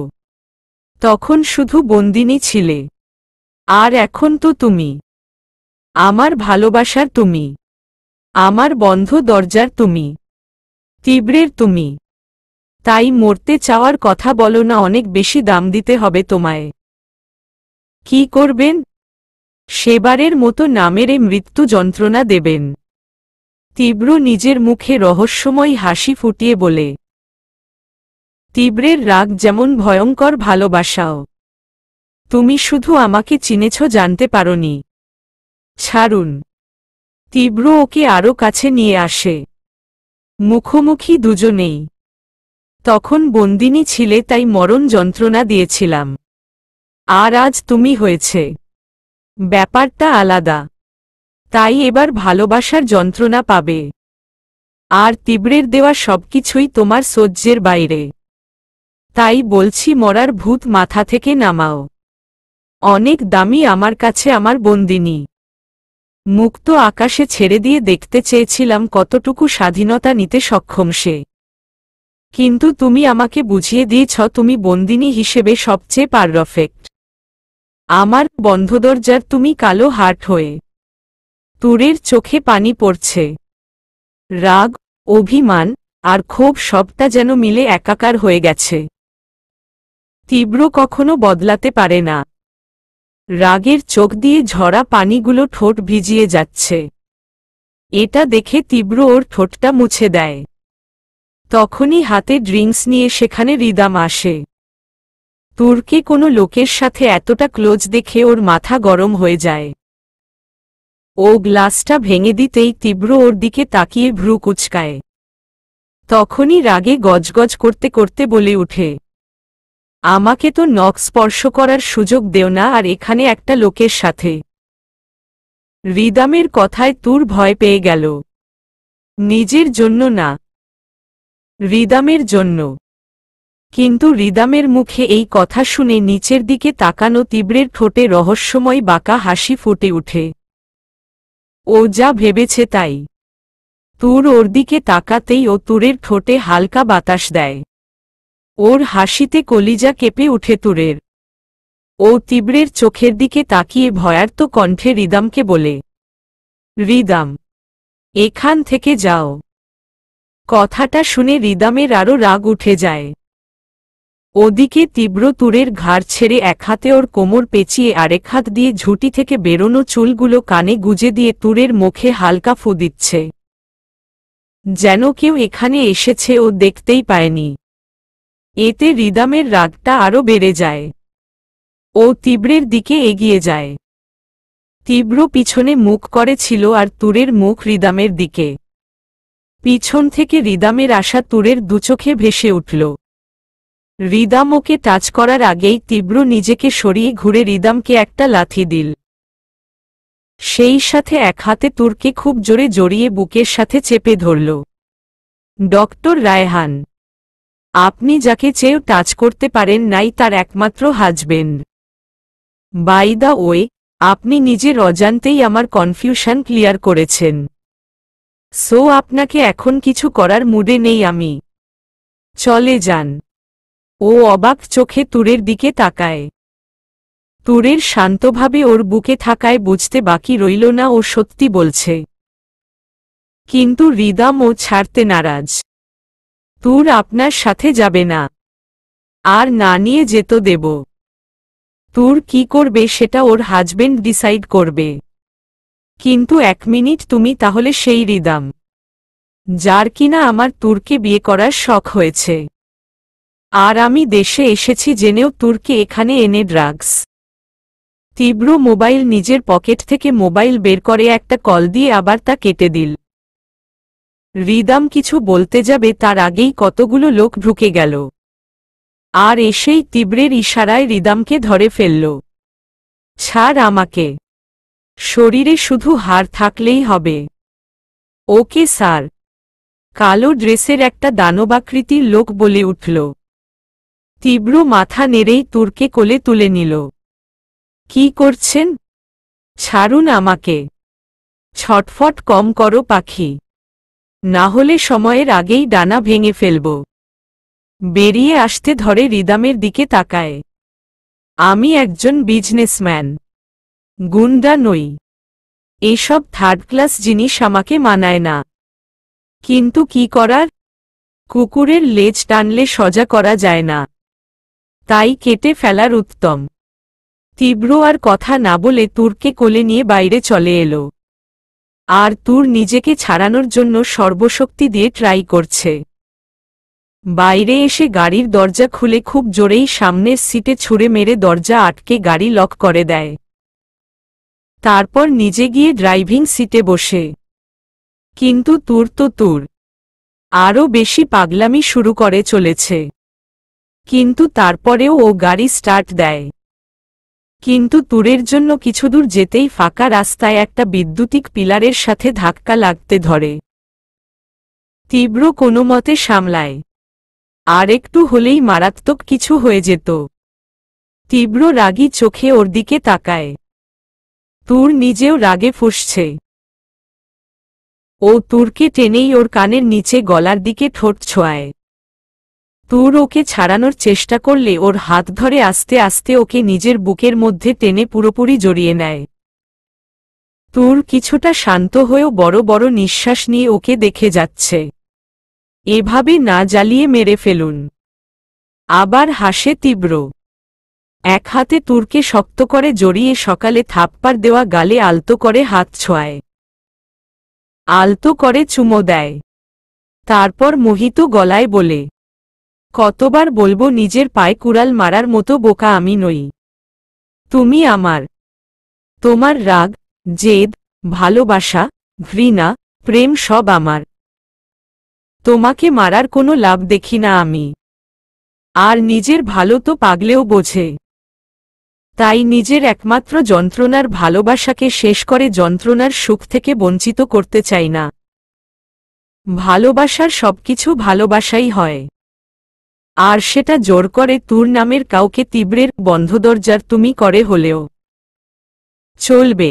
তখন শুধু বন্দিনী ছিলে, আর এখন তো তুমি আমার ভালোবাসার তুমি, আমার বন্ধ দরজার তুমি, তীব্রের তুমি। তাই মরতে চাওয়ার কথা বলো না, অনেক বেশি দাম দিতে হবে তোমায়। কি করবেন? সেবারের মতো না মেরে মৃত্যু যন্ত্রণা দেবেন? তীব্র নিজের মুখে রহস্যময় হাসি ফুটিয়ে বলে, তীব্রের রাগ যেমন ভয়ঙ্কর ভালোবাসাও। তুমি শুধু আমাকে চিনেছ, জানতে পারোনি। ছাড়ুন। তীব্র ওকে আরও কাছে নিয়ে আসে। মুখোমুখি দুজনেই। তখন বন্দিনী ছিলে তাই মরণ যন্ত্রণা দিয়েছিলাম, আর আজ তুমি হয়েছে। ব্যাপারটা আলাদা, তাই এবার ভালোবাসার যন্ত্রণা পাবে। আর তীব্রের দেওয়া সবকিছুই তোমার সহ্যের বাইরে। তাই বলছি, মরার ভূত মাথা থেকে নামাও। অনেক দামি আমার কাছে আমার বন্দিনী। মুক্ত আকাশে ছেড়ে দিয়ে দেখতে চেয়েছিলাম কতটুকু স্বাধীনতা নিতে সক্ষম সে। কিন্তু তুমি আমাকে বুঝিয়ে দিয়েছ তুমি বন্দিনী হিসেবে সবচেয়ে পারফেক্ট। আমার বন্ধ দরজার তুমি কালো হার্ট হয়ে। তুরের চোখে পানি পড়ছে। রাগ, অভিমান আর ক্ষোভ সবটা যেন মিলে একাকার হয়ে গেছে। তীব্র কখনো বদলাতে পারে না। রাগের চোখ দিয়ে ঝরা পানিগুলো ঠোঁট ভিজিয়ে যাচ্ছে। এটা দেখে তীব্র ওর ঠোঁটটা মুছে দেয়। তখনই হাতে ড্রিঙ্কস নিয়ে সেখানে রিদাম আসে। তুরকে কোনো লোকের সাথে এতটা ক্লোজ দেখে ওর মাথা গরম হয়ে যায়। ও গ্লাসটা ভেঙে দিতেই তীব্র ওর দিকে তাকিয়ে ভ্রু কুঁচকায়। তখনই রাগে গজগজ করতে করতে বলে উঠে, আমাকে তো নখ স্পর্শ করার সুযোগ দেও না, আর এখানে একটা লোকের সাথে। রিদামের কথায় তুর ভয় পেয়ে গেল। নিজের জন্য না, রিদামের জন্য। কিন্তু রিদামের মুখে এই কথা শুনে নিচের দিকে তাকানো তীব্রের ঠোঁটে রহস্যময় বাঁকা হাসি ফুটে উঠে। ও যা ভেবেছে তাই। তুর ওর দিকে তাকাতেই ও তুরের ঠোঁটে হালকা বাতাস দেয়। ওর হাসিতে কলিজা কেঁপে উঠে তুরের। ও তীব্রের চোখের দিকে তাকিয়ে ভয়ার্ত কণ্ঠে রিদামকে বলে, রিদাম, এখান থেকে যাও। কথাটা শুনে রিদামের আরও রাগ উঠে যায়। ওদিকে তীব্র তুরের ঘাড় ছেড়ে এক হাতে ওর কোমর পেঁচিয়ে আরেক হাত দিয়ে ঝুঁটি থেকে বেরোনো চুলগুলো কানে গুজে দিয়ে তুরের মুখে হালকা ফু দিচ্ছে। যেন কেউ এখানে এসেছে ও দেখতেই পায়নি। এতে রিদামের রাগটা আরও বেড়ে যায়। ও তীব্রের দিকে এগিয়ে যায়। তীব্র পিছনে মুখ করেছিল আর তুরের মুখ রিদামের দিকে। পিছন থেকে রিদামের আসা তুরের দুচোখে ভেসে উঠল। রিদাম ওকে টাচ করার আগেই তীব্র নিজেকে সরিয়ে ঘুরে রিদামকে একটা লাথি দিল। সেই সাথে এক হাতে তুরকে খুব জোরে জড়িয়ে বুকের সাথে চেপে ধরল। ডক্টর রায়হান, আপনি যাকে চেয়েও টাচ করতে পারেন নাই তার একমাত্র হাজবেন্ড। বাই দ্য ওয়ে, আপনি নিজের অজান্তেই আমার কনফিউশন ক্লিয়ার করেছেন। সো আপনাকে এখন কিছু করার মুডে নেই আমি। চলে যান। ও অবাক চোখে তুরের দিকে তাকায়। তুরের শান্তভাবে ওর বুকে থাকায় বুঝতে বাকি রইল না ও সত্যি বলছে। কিন্তু রিদাম ও ছাড়তে নারাজ। তুর আপনার সাথে যাবে না, আর না নিয়ে যেত দেব। তুর কি করবে সেটা ওর হাজবেন্ড ডিসাইড করবে। কিন্তু 1 মিনিট, তুমি তাহলে সেই রিদাম যার কিনা আমার তুরকে বিয়ে করার শখ হয়েছে। আর আমি দেশে এসেছি জেনেও তুরকে এখানে এনে ড্রাগস। তীব্র মোবাইল নিজের পকেট থেকে মোবাইল বের করে একটা কল দিয়ে আবার তা কেটে দিল। রিদাম কিছু বলতে যাবে তার আগেই কতগুলো লোক ঢুকে গেল। আর এসেই তীব্রের ইশারায় রিদামকে ধরে ফেলল। ছাড় আমাকে, শরীরে শুধু হাড় থাকলেই হবে। Okay sir. কালো ড্রেসের একটা দানবাকৃতির লোক বলে উঠল। তীব্র মাথা নেড়েই তুরকে কোলে তুলে নিল। কি করছেন? ছাড়ুন আমাকে। ছটফট কম করো পাখি, না হলে সময়ের আগেই ডানা ভেঙে ফেলব। বেরিয়ে আসতে ধরে রিদামের দিকে তাকায়। আমি একজন বিজনেসম্যান, গুন্ডা নই। এসব থার্ড ক্লাস জিনিস আমাকে মানায় না। কিন্তু কি করার, কুকুরের লেজ টানলে সজা করা যায় না, তাই কেটে ফেলার উত্তম। তীব্র আর কথা না বলে তুরকে কোলে নিয়ে বাইরে চলে এলো। আর তুর নিজেকে ছাড়ানোর জন্য সর্বশক্তি দিয়ে ট্রাই করছে। বাইরে এসে গাড়ির দরজা খুলে খুব জোরেই সামনের সিটে ছুঁড়ে মেরে দরজা আটকে গাড়ি লক করে দেয়। তারপর নিজে গিয়ে ড্রাইভিং সিটে বসে। কিন্তু তুর তো তুর, আরও বেশি পাগলামি শুরু করে চলেছে। কিন্তু তারপরেও ও গাড়ি স্টার্ট দেয়। কিন্তু তুরের জন্য কিছুদূর যেতেই ফাঁকা রাস্তায় একটা বৈদ্যুতিক পিলারের সাথে ধাক্কা লাগতে ধরে। তীব্র কোনোমতে সামলায়। আর একটু হলেই মারাত্মক কিছু হয়ে যেত। তীব্র রাগী চোখে ওর দিকে তাকায়। তুর নিজেও রাগে ফুঁসছে। ও তুরকে টেনেই ওর কানের নিচে গলার দিকে ঠোঁট ছোঁয়ায়। তুর ওকে ছাড়ানোর চেষ্টা করলে ওর হাত ধরে আস্তে আস্তে ওকে নিজের বুকের মধ্যে টেনে পুরোপুরি জড়িয়ে নেয়। তুর কিছুটা শান্ত হয়েও বড় বড় নিঃশ্বাস নিয়ে ওকে দেখে যাচ্ছে। এভাবে না জ্বালিয়ে মেরে ফেলুন। আবার হাসে তীব্র। এক হাতে তুরকে শক্ত করে জড়িয়ে সকালে থাপ্পড় দেওয়া গালে আলতো করে হাত ছোঁয়ায়, আলতো করে চুমো দেয়। তারপর মোহিত গলায় বলে, কতবার বলবো নিজের পায়ে কুড়াল মারার মতো বোকা আমি নই। তুমি আমার। তোমার রাগ, জেদ, ভালোবাসা, ঘৃণা, প্রেম সব আমার। তোমাকে মারার কোনো লাভ দেখি না আমি। আর নিজের ভালো তো পাগলেও বোঝে। তাই নিজের একমাত্র যন্ত্রণার ভালোবাসাকে শেষ করে যন্ত্রণার সুখ থেকে বঞ্চিত করতে চাই না। ভালোবাসার সবকিছু ভালোবাসাই হয়। আর সেটা জোর করে তুর নামের কাউকে তীব্রের বন্ধ দরজার তুমি করে হলেও চলবে।